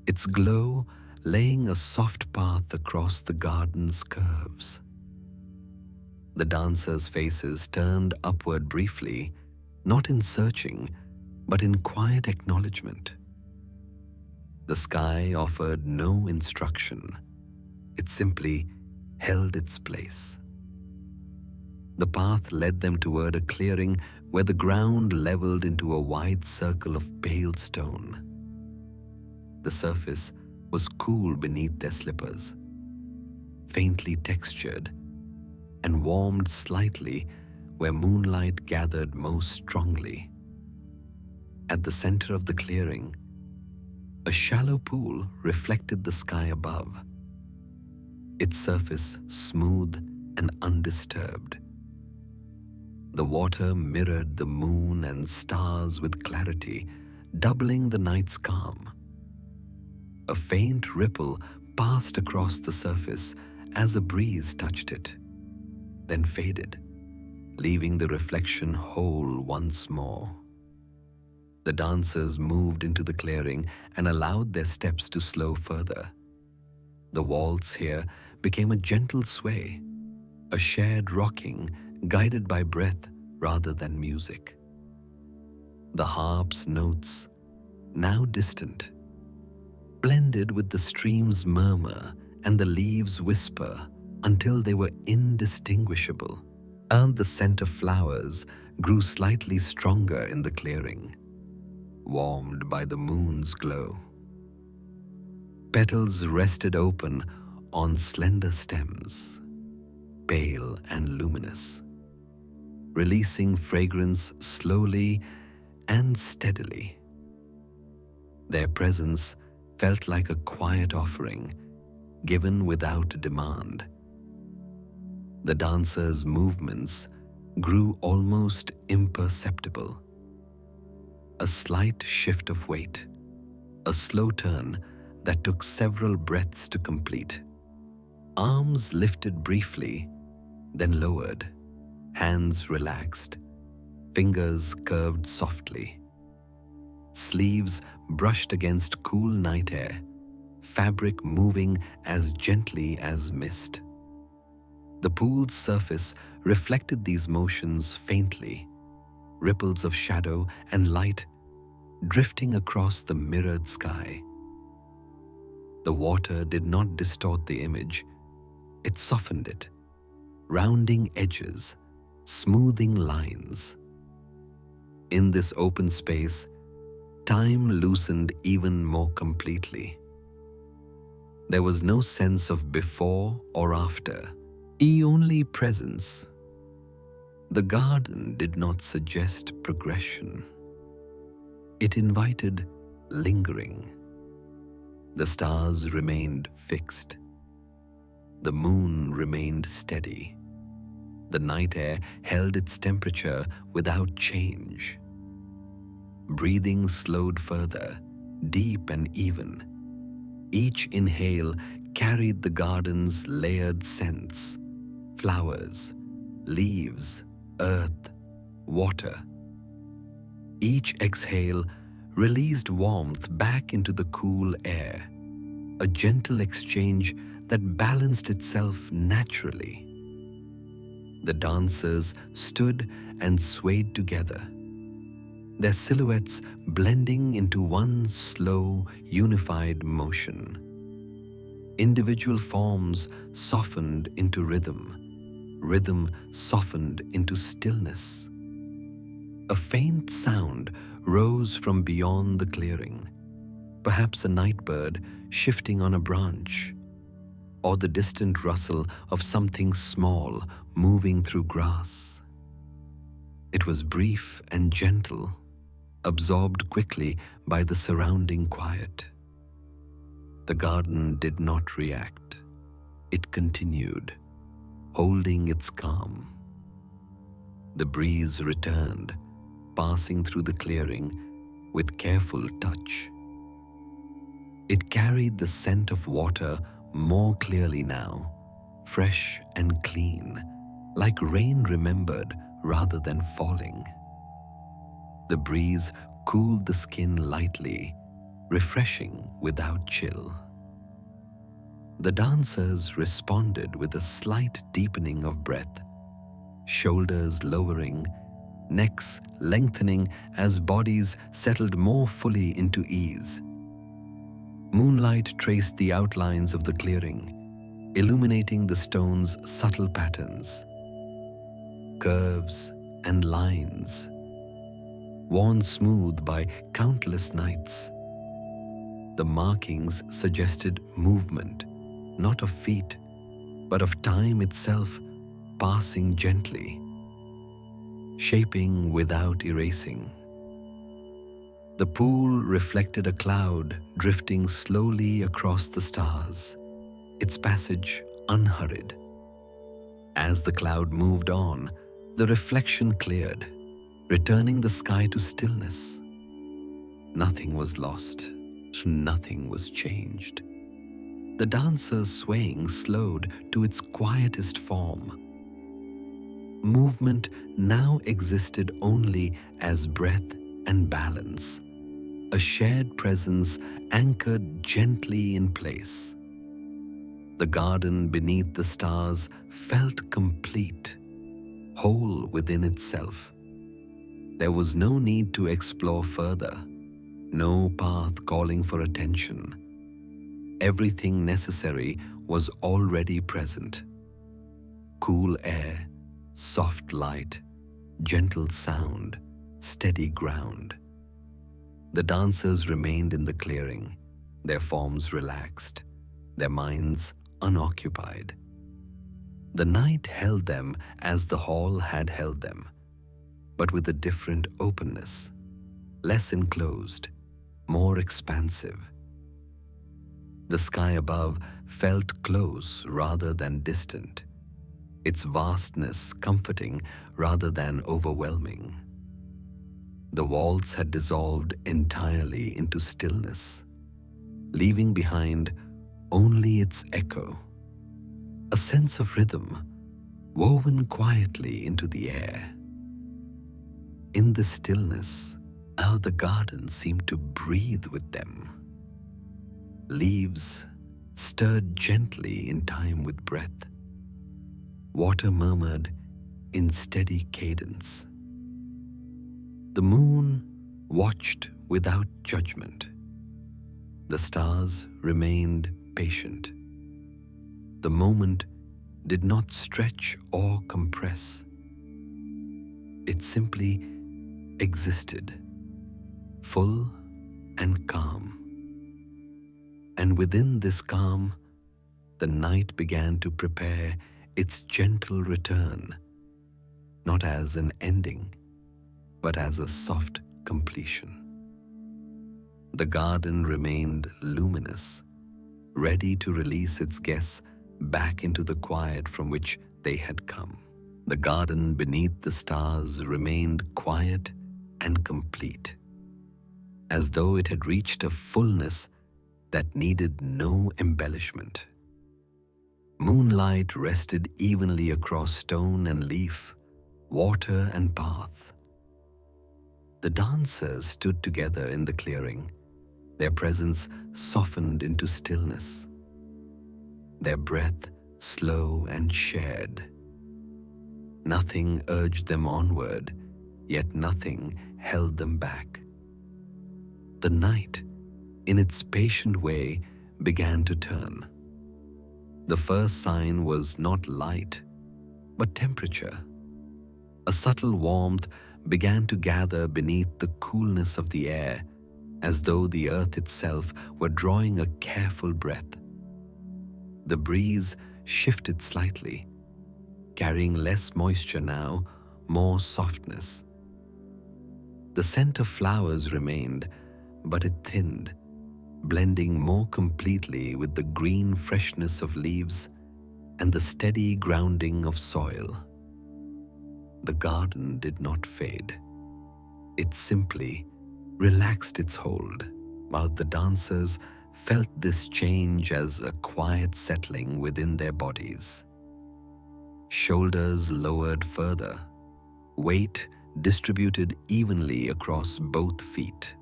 its glow laying a soft path across the garden's curves. The dancers' faces turned upward briefly, not in searching, but in quiet acknowledgement. The sky offered no instruction. It simply held its place. The path led them toward a clearing where the ground leveled into a wide circle of pale stone. The surface was cool beneath their slippers, faintly textured, and warmed slightly where moonlight gathered most strongly. At the center of the clearing, a shallow pool reflected the sky above, its surface smooth and undisturbed. The water mirrored the moon and stars with clarity, doubling the night's calm. A faint ripple passed across the surface as a breeze touched it, then faded, leaving the reflection whole once more. The dancers moved into the clearing and allowed their steps to slow further. The waltz here became a gentle sway, a shared rocking guided by breath rather than music. The harp's notes, now distant, blended with the stream's murmur and the leaves' whisper until they were indistinguishable, and the scent of flowers grew slightly stronger in the clearing, warmed by the moon's glow. Petals rested open on slender stems, pale and luminous, releasing fragrance slowly and steadily. Their presence felt like a quiet offering, given without demand. The dancers' movements grew almost imperceptible. A slight shift of weight, a slow turn that took several breaths to complete. Arms lifted briefly, then lowered, hands relaxed, fingers curved softly. Sleeves brushed against cool night air, fabric moving as gently as mist. The pool's surface reflected these motions faintly, ripples of shadow and light drifting across the mirrored sky. The water did not distort the image, it softened it, rounding edges, smoothing lines. In this open space, time loosened even more completely. There was no sense of before or after, only presence. The garden did not suggest progression. It invited lingering. The stars remained fixed. The moon remained steady. The night air held its temperature without change. Breathing slowed further, deep and even. Each inhale carried the garden's layered scents, flowers, leaves, earth, water. Each exhale released warmth back into the cool air, a gentle exchange that balanced itself naturally. The dancers stood and swayed together, their silhouettes blending into one slow, unified motion. Individual forms softened into rhythm, rhythm softened into stillness. A faint sound rose from beyond the clearing, perhaps a night bird shifting on a branch, or the distant rustle of something small moving through grass. It was brief and gentle, absorbed quickly by the surrounding quiet. The garden did not react. It continued, holding its calm. The breeze returned, passing through the clearing with careful touch. It carried the scent of water more clearly now, fresh and clean, like rain remembered rather than falling. The breeze cooled the skin lightly, refreshing without chill. The dancers responded with a slight deepening of breath, shoulders lowering, necks lengthening as bodies settled more fully into ease. Moonlight traced the outlines of the clearing, illuminating the stone's subtle patterns, curves and lines, worn smooth by countless nights. The markings suggested movement, not of feet, but of time itself passing gently, shaping without erasing. The pool reflected a cloud drifting slowly across the stars, its passage unhurried. As the cloud moved on, the reflection cleared, returning the sky to stillness. Nothing was lost, nothing was changed. The dancer's swaying slowed to its quietest form. Movement now existed only as breath and balance, a shared presence anchored gently in place. The garden beneath the stars felt complete, whole within itself. There was no need to explore further, no path calling for attention. Everything necessary was already present. Cool air, soft light, gentle sound, steady ground. The dancers remained in the clearing, their forms relaxed, their minds unoccupied. The night held them as the hall had held them, but with a different openness, less enclosed, more expansive. The sky above felt close rather than distant, its vastness comforting rather than overwhelming. The waltz had dissolved entirely into stillness, leaving behind only its echo, a sense of rhythm woven quietly into the air. In the stillness, how the garden seemed to breathe with them. Leaves stirred gently in time with breath. Water murmured in steady cadence. The moon watched without judgment. The stars remained patient. The moment did not stretch or compress. It simply existed, full and calm. And within this calm, the night began to prepare its gentle return, not as an ending, but as a soft completion. The garden remained luminous, ready to release its guests back into the quiet from which they had come. The garden beneath the stars remained quiet and complete, as though it had reached a fullness that needed no embellishment. Moonlight rested evenly across stone and leaf, water and path. The dancers stood together in the clearing, their presence softened into stillness, their breath slow and shared. Nothing urged them onward, yet nothing held them back. The night, in its patient way, began to turn. The first sign was not light, but temperature. A subtle warmth began to gather beneath the coolness of the air, as though the earth itself were drawing a careful breath. The breeze shifted slightly, carrying less moisture now, more softness. The scent of flowers remained, but it thinned, blending more completely with the green freshness of leaves and the steady grounding of soil. The garden did not fade. It simply relaxed its hold, while the dancers felt this change as a quiet settling within their bodies. Shoulders lowered further, weight distributed evenly across both feet.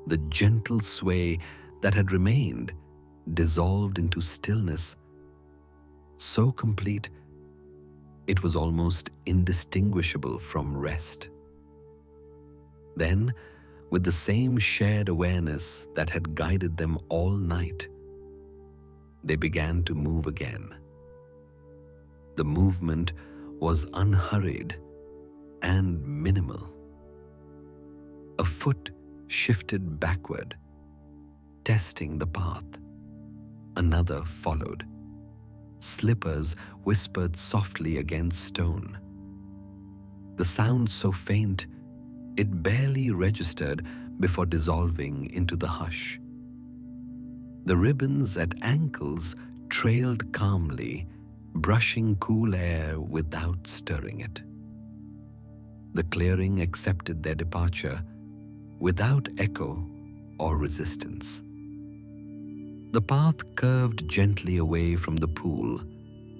The gentle sway that had remained dissolved into stillness so complete it was almost indistinguishable from rest. Then, with the same shared awareness that had guided them all night, they began to move again. The movement was unhurried and minimal. A foot shifted backward, testing the path. Another followed. Slippers whispered softly against stone. The sound so faint, it barely registered before dissolving into the hush. The ribbons at ankles trailed calmly, brushing cool air without stirring it. The clearing accepted their departure without echo or resistance. The path curved gently away from the pool,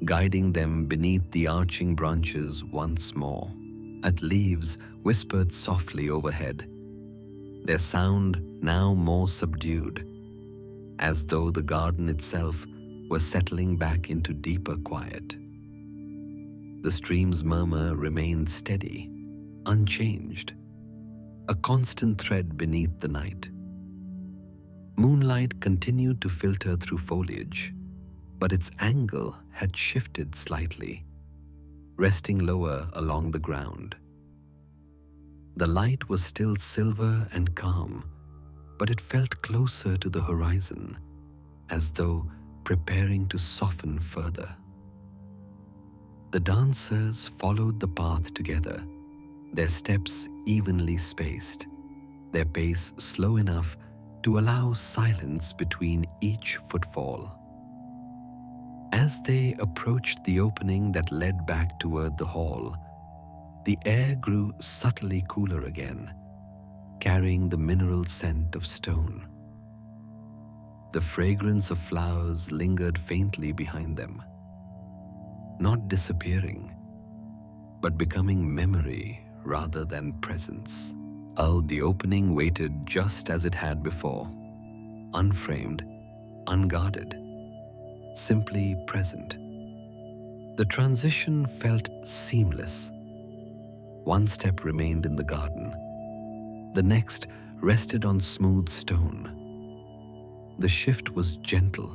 guiding them beneath the arching branches once more. As leaves whispered softly overhead, their sound now more subdued, as though the garden itself was settling back into deeper quiet. The stream's murmur remained steady, unchanged, a constant thread beneath the night. Moonlight continued to filter through foliage, but its angle had shifted slightly, resting lower along the ground. The light was still silver and calm, but it felt closer to the horizon, as though preparing to soften further. The dancers followed the path together, their steps evenly spaced, their pace slow enough to allow silence between each footfall. As they approached the opening that led back toward the hall, the air grew subtly cooler again, carrying the mineral scent of stone. The fragrance of flowers lingered faintly behind them, not disappearing, but becoming memory rather than presence. The opening waited just as it had before, unframed, unguarded, simply present. The transition felt seamless. One step remained in the garden. The next rested on smooth stone. The shift was gentle,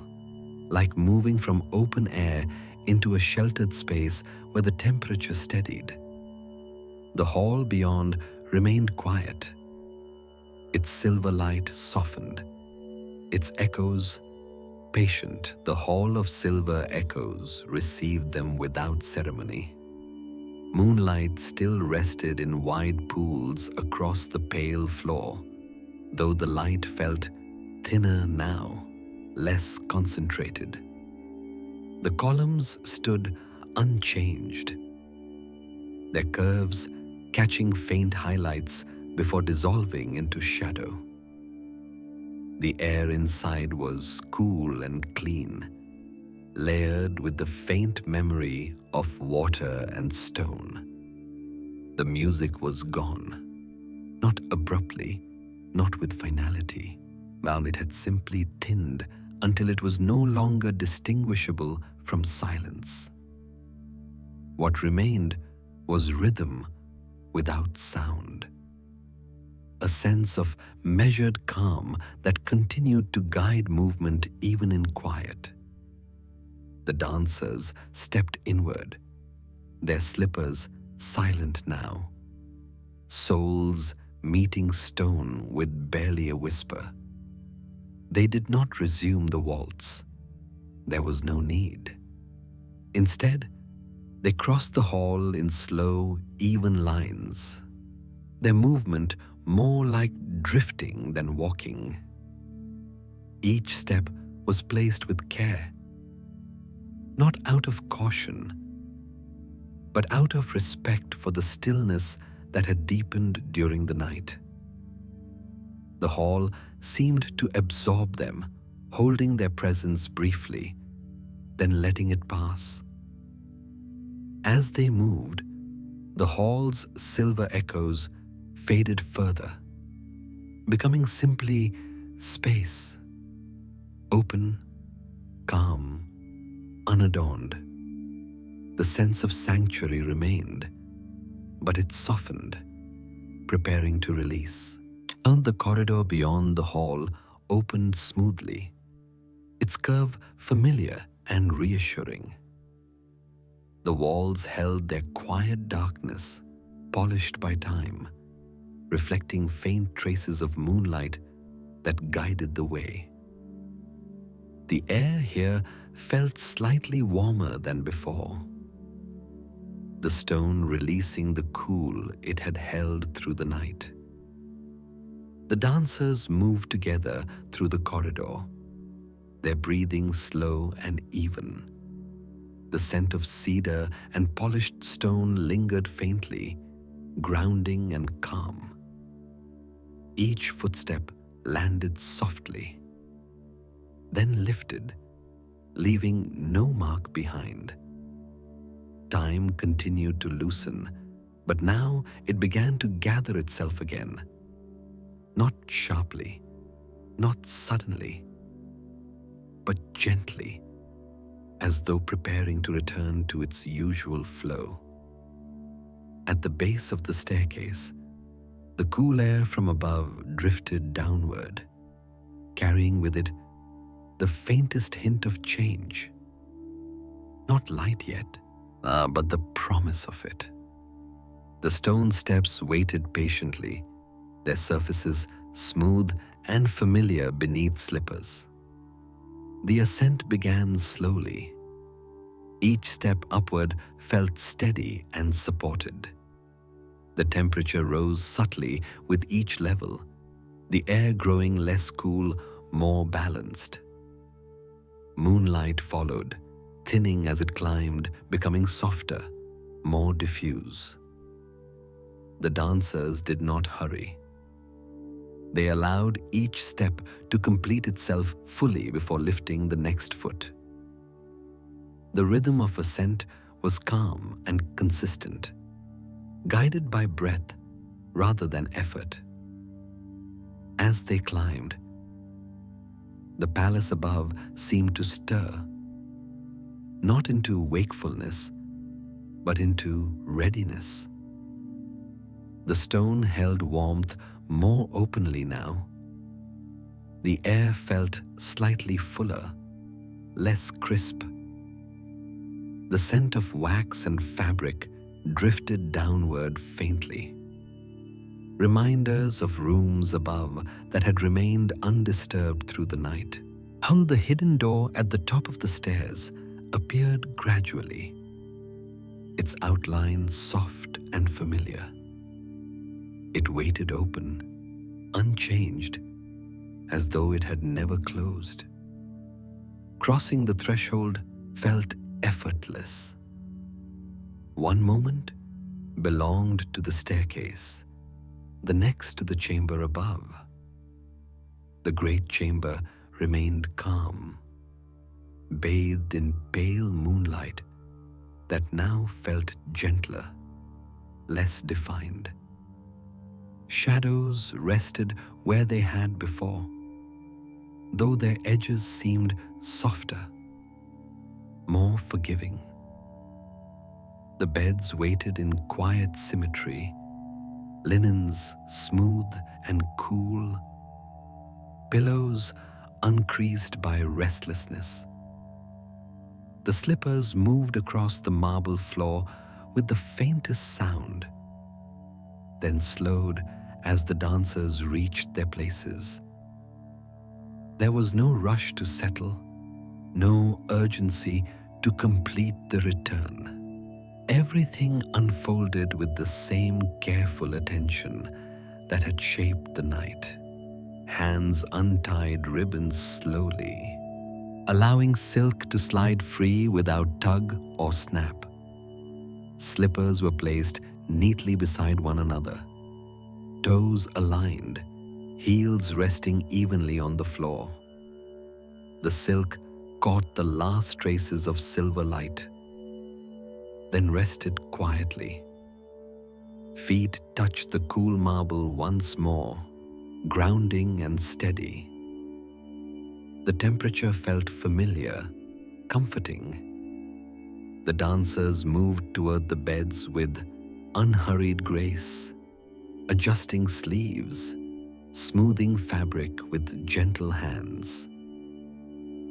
like moving from open air into a sheltered space where the temperature steadied. The hall beyond remained quiet. Its silver light softened, its echoes patient. The hall of silver echoes received them without ceremony. Moonlight still rested in wide pools across the pale floor, though the light felt thinner now, less concentrated. The columns stood unchanged, their curves catching faint highlights before dissolving into shadow. The air inside was cool and clean, layered with the faint memory of water and stone. The music was gone, not abruptly, not with finality, while it had simply thinned until it was no longer distinguishable from silence. What remained was rhythm without sound, a sense of measured calm that continued to guide movement even in quiet. The dancers stepped inward, their slippers silent now, souls meeting stone with barely a whisper. They did not resume the waltz. There was no need. Instead, they crossed the hall in slow, even lines, their movement more like drifting than walking. Each step was placed with care, not out of caution, but out of respect for the stillness that had deepened during the night. The hall seemed to absorb them, holding their presence briefly, then letting it pass. As they moved, the hall's silver echoes faded further, becoming simply space, open, calm, unadorned. The sense of sanctuary remained, but it softened, preparing to release. And the corridor beyond the hall opened smoothly, its curve familiar and reassuring. The walls held their quiet darkness, polished by time, reflecting faint traces of moonlight that guided the way. The air here felt slightly warmer than before, the stone releasing the cool it had held through the night. The dancers moved together through the corridor, their breathing slow and even. The scent of cedar and polished stone lingered faintly, grounding and calm. Each footstep landed softly, then lifted, leaving no mark behind. Time continued to loosen, but now it began to gather itself again. Not sharply, not suddenly, but gently, as though preparing to return to its usual flow. At the base of the staircase, the cool air from above drifted downward, carrying with it the faintest hint of change. Not light yet, but the promise of it. The stone steps waited patiently, their surfaces smooth and familiar beneath slippers. The ascent began slowly. Each step upward felt steady and supported. The temperature rose subtly with each level, the air growing less cool, more balanced. Moonlight followed, thinning as it climbed, becoming softer, more diffuse. The dancers did not hurry. They allowed each step to complete itself fully before lifting the next foot. The rhythm of ascent was calm and consistent, guided by breath rather than effort. As they climbed, the palace above seemed to stir, not into wakefulness, but into readiness. The stone held warmth more openly now. The air felt slightly fuller, less crisp. The scent of wax and fabric drifted downward faintly, reminders of rooms above that had remained undisturbed through the night. The hidden door at the top of the stairs appeared gradually, its outline soft and familiar. It waited open, unchanged, as though it had never closed. Crossing the threshold felt effortless. One moment belonged to the staircase, the next to the chamber above. The great chamber remained calm, bathed in pale moonlight that now felt gentler, less defined. Shadows rested where they had before, though their edges seemed softer, more forgiving. The beds waited in quiet symmetry, linens smooth and cool, pillows uncreased by restlessness. The slippers moved across the marble floor with the faintest sound, then slowed as the dancers reached their places. There was no rush to settle, no urgency to complete the return. Everything unfolded with the same careful attention that had shaped the night. Hands untied ribbons slowly, allowing silk to slide free without tug or snap. Slippers were placed neatly beside one another, toes aligned, heels resting evenly on the floor. The silk caught the last traces of silver light, then rested quietly. Feet touched the cool marble once more, grounding and steady. The temperature felt familiar, comforting. The dancers moved toward the beds with unhurried grace, adjusting sleeves, smoothing fabric with gentle hands.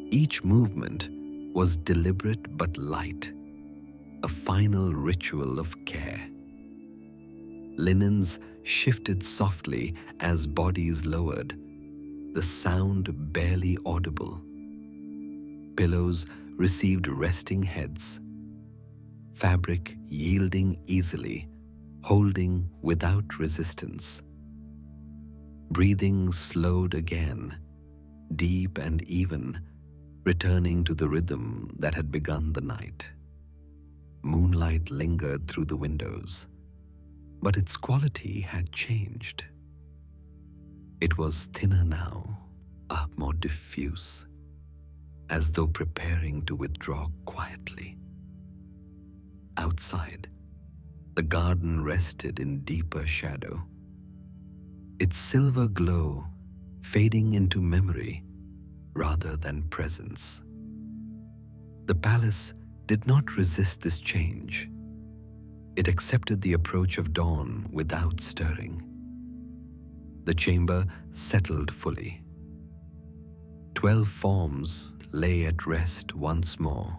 Each movement was deliberate but light, a final ritual of care. Linens shifted softly as bodies lowered, the sound barely audible. Pillows received resting heads, fabric yielding easily, holding without resistance. Breathing slowed again, deep and even, returning to the rhythm that had begun the night. Moonlight lingered through the windows, but its quality had changed. It was thinner now, more diffuse, as though preparing to withdraw quietly. Outside, the garden rested in deeper shadow, its silver glow fading into memory rather than presence. The palace did not resist this change. It accepted the approach of dawn without stirring. The chamber settled fully. 12 forms lay at rest once more,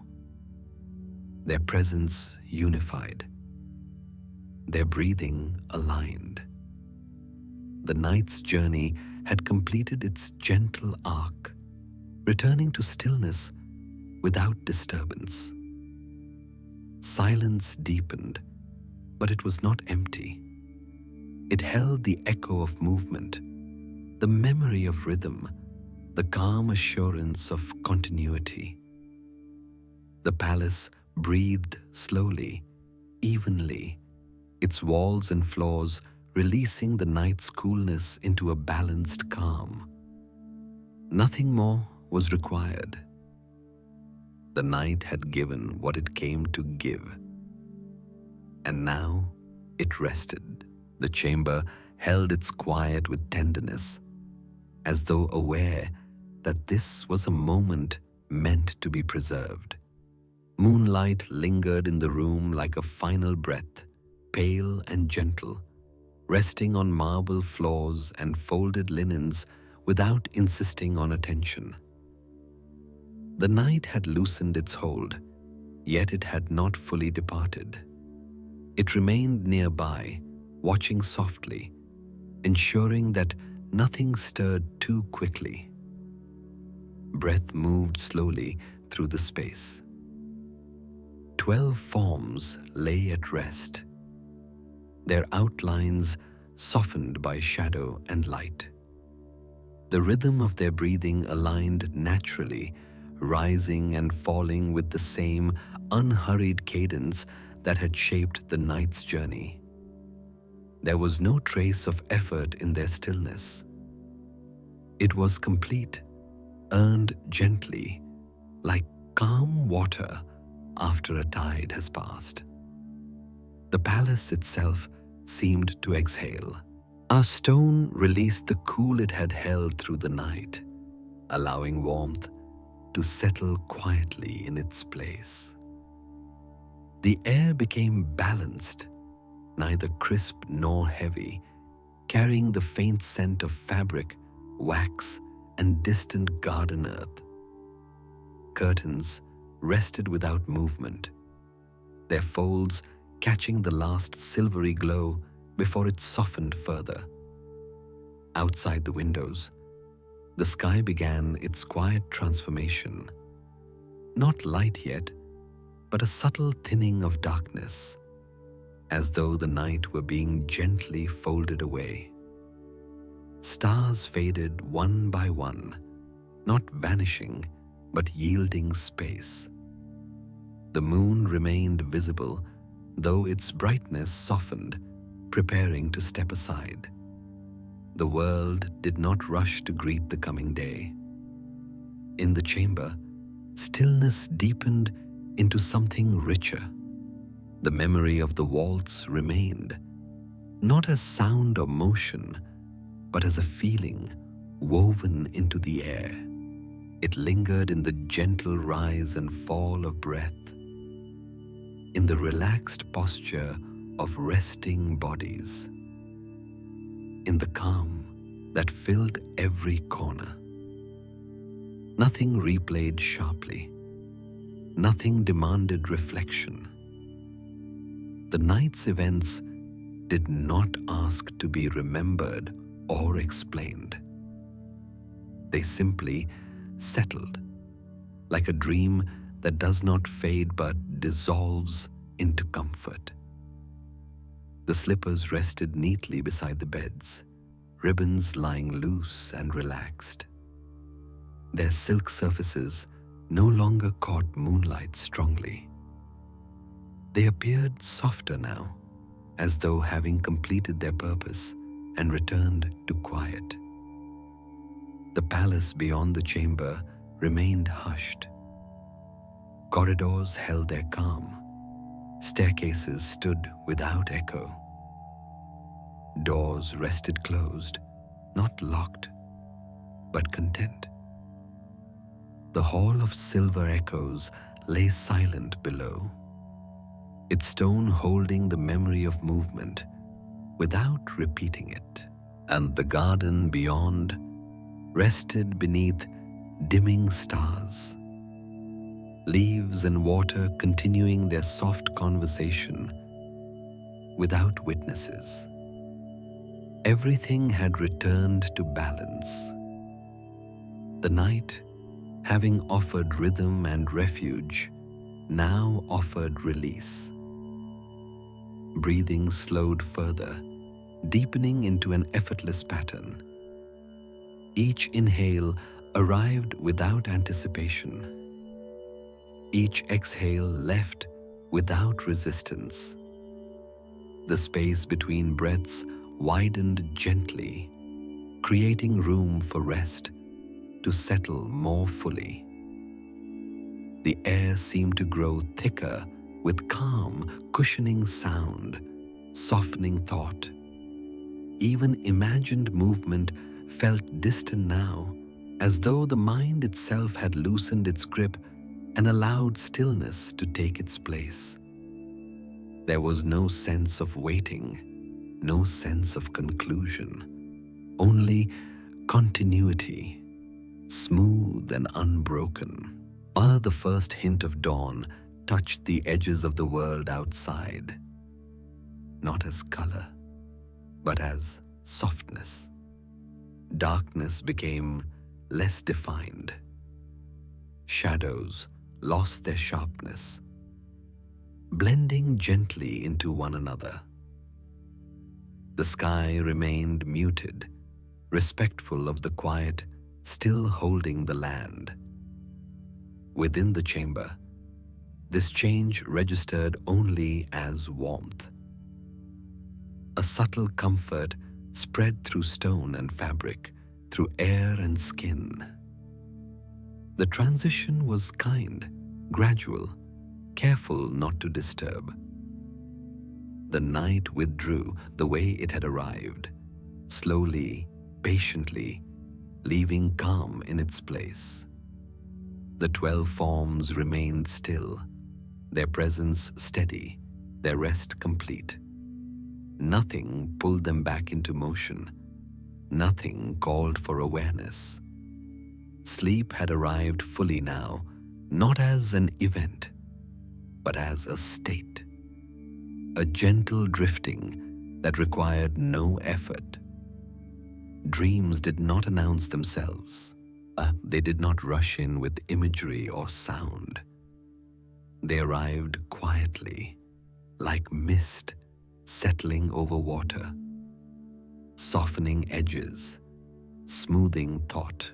their presence unified, their breathing aligned. The night's journey had completed its gentle arc, returning to stillness without disturbance. Silence deepened, but it was not empty. It held the echo of movement, the memory of rhythm, the calm assurance of continuity. The palace breathed slowly, evenly, its walls and floors releasing the night's coolness into a balanced calm. Nothing more was required. The night had given what it came to give, and now it rested. The chamber held its quiet with tenderness, as though aware that this was a moment meant to be preserved. Moonlight lingered in the room like a final breath, pale and gentle, resting on marble floors and folded linens without insisting on attention. The night had loosened its hold, yet it had not fully departed. It remained nearby, watching softly, ensuring that nothing stirred too quickly. Breath moved slowly through the space. 12 forms lay at rest, their outlines softened by shadow and light. The rhythm of their breathing aligned naturally, rising and falling with the same unhurried cadence that had shaped the night's journey. There was no trace of effort in their stillness. It was complete, earned gently, like calm water after a tide has passed. The palace itself seemed to exhale. Our stone released the cool it had held through the night, allowing warmth to settle quietly in its place. The air became balanced, neither crisp nor heavy, carrying the faint scent of fabric, wax, and distant garden earth. Curtains rested without movement, their folds catching the last silvery glow before it softened further. Outside the windows, the sky began its quiet transformation. Not light yet, but a subtle thinning of darkness, as though the night were being gently folded away. Stars faded one by one, not vanishing, but yielding space. The moon remained visible, though its brightness softened, preparing to step aside. The world did not rush to greet the coming day. In the chamber, stillness deepened into something richer. The memory of the waltz remained, not as sound or motion, but as a feeling woven into the air. It lingered in the gentle rise and fall of breath, in the relaxed posture of resting bodies, in the calm that filled every corner. Nothing replayed sharply, nothing demanded reflection. The night's events did not ask to be remembered or explained. They simply settled, like a dream that does not fade but dissolves into comfort. The slippers rested neatly beside the beds, ribbons lying loose and relaxed. Their silk surfaces no longer caught moonlight strongly. They appeared softer now, as though having completed their purpose and returned to quiet. The palace beyond the chamber remained hushed. Corridors held their calm. Staircases stood without echo. Doors rested closed, not locked, but content. The hall of silver echoes lay silent below, its stone holding the memory of movement without repeating it. And the garden beyond rested beneath dimming stars, leaves and water continuing their soft conversation without witnesses. Everything had returned to balance. The night, having offered rhythm and refuge, now offered release. Breathing slowed further, deepening into an effortless pattern. Each inhale arrived without anticipation. Each exhale left without resistance. The space between breaths widened gently, creating room for rest to settle more fully. The air seemed to grow thicker with calm, cushioning sound, softening thought. Even imagined movement felt distant now, as though the mind itself had loosened its grip and allowed stillness to take its place. There was no sense of waiting, no sense of conclusion, only continuity, smooth and unbroken. The first hint of dawn touched the edges of the world outside, not as color, but as softness. Darkness became less defined. Shadows lost their sharpness, blending gently into one another. The sky remained muted, respectful of the quiet still holding the land. Within the chamber, this change registered only as warmth. A subtle comfort spread through stone and fabric, through air and skin. The transition was kind, gradual, careful not to disturb. The night withdrew the way it had arrived, slowly, patiently, leaving calm in its place. The 12 forms remained still, their presence steady, their rest complete. Nothing pulled them back into motion. Nothing called for awareness. Sleep had arrived fully now, not as an event, but as a state. A gentle drifting that required no effort. Dreams did not announce themselves. They did not rush in with imagery or sound. They arrived quietly, like mist settling over water, softening edges, smoothing thought.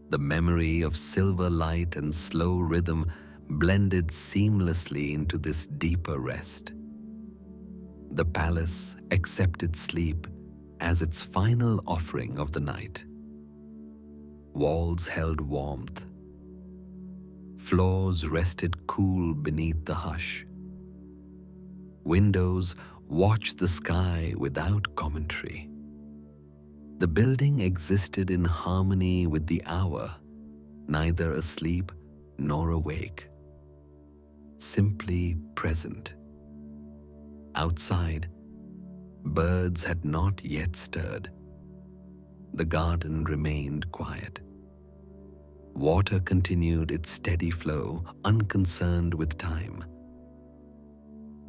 The memory of silver light and slow rhythm blended seamlessly into this deeper rest. The palace accepted sleep as its final offering of the night. Walls held warmth. Floors rested cool beneath the hush. Windows watched the sky without commentary. The building existed in harmony with the hour, neither asleep nor awake, simply present. Outside, birds had not yet stirred. The garden remained quiet. Water continued its steady flow, unconcerned with time.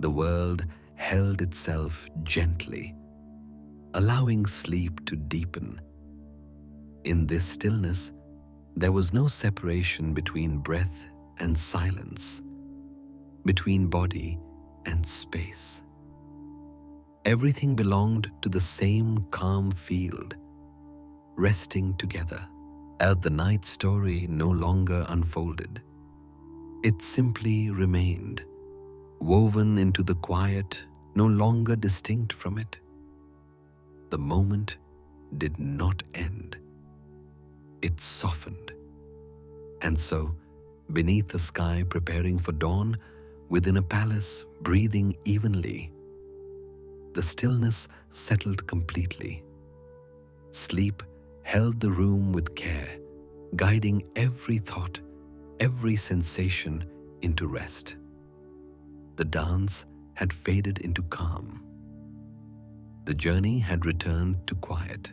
The world held itself gently, allowing sleep to deepen. In this stillness, there was no separation between breath and silence, between body and space. Everything belonged to the same calm field, resting together. As the night story no longer unfolded, it simply remained, woven into the quiet, no longer distinct from it. The moment did not end. It softened. And so, beneath a sky preparing for dawn, within a palace breathing evenly, the stillness settled completely. Sleep held the room with care, guiding every thought, every sensation into rest. The dance had faded into calm. The journey had returned to quiet.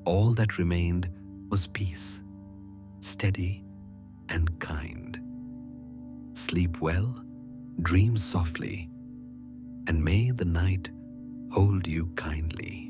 All that remained was peace, steady and kind. Sleep well, dream softly, and may the night hold you kindly.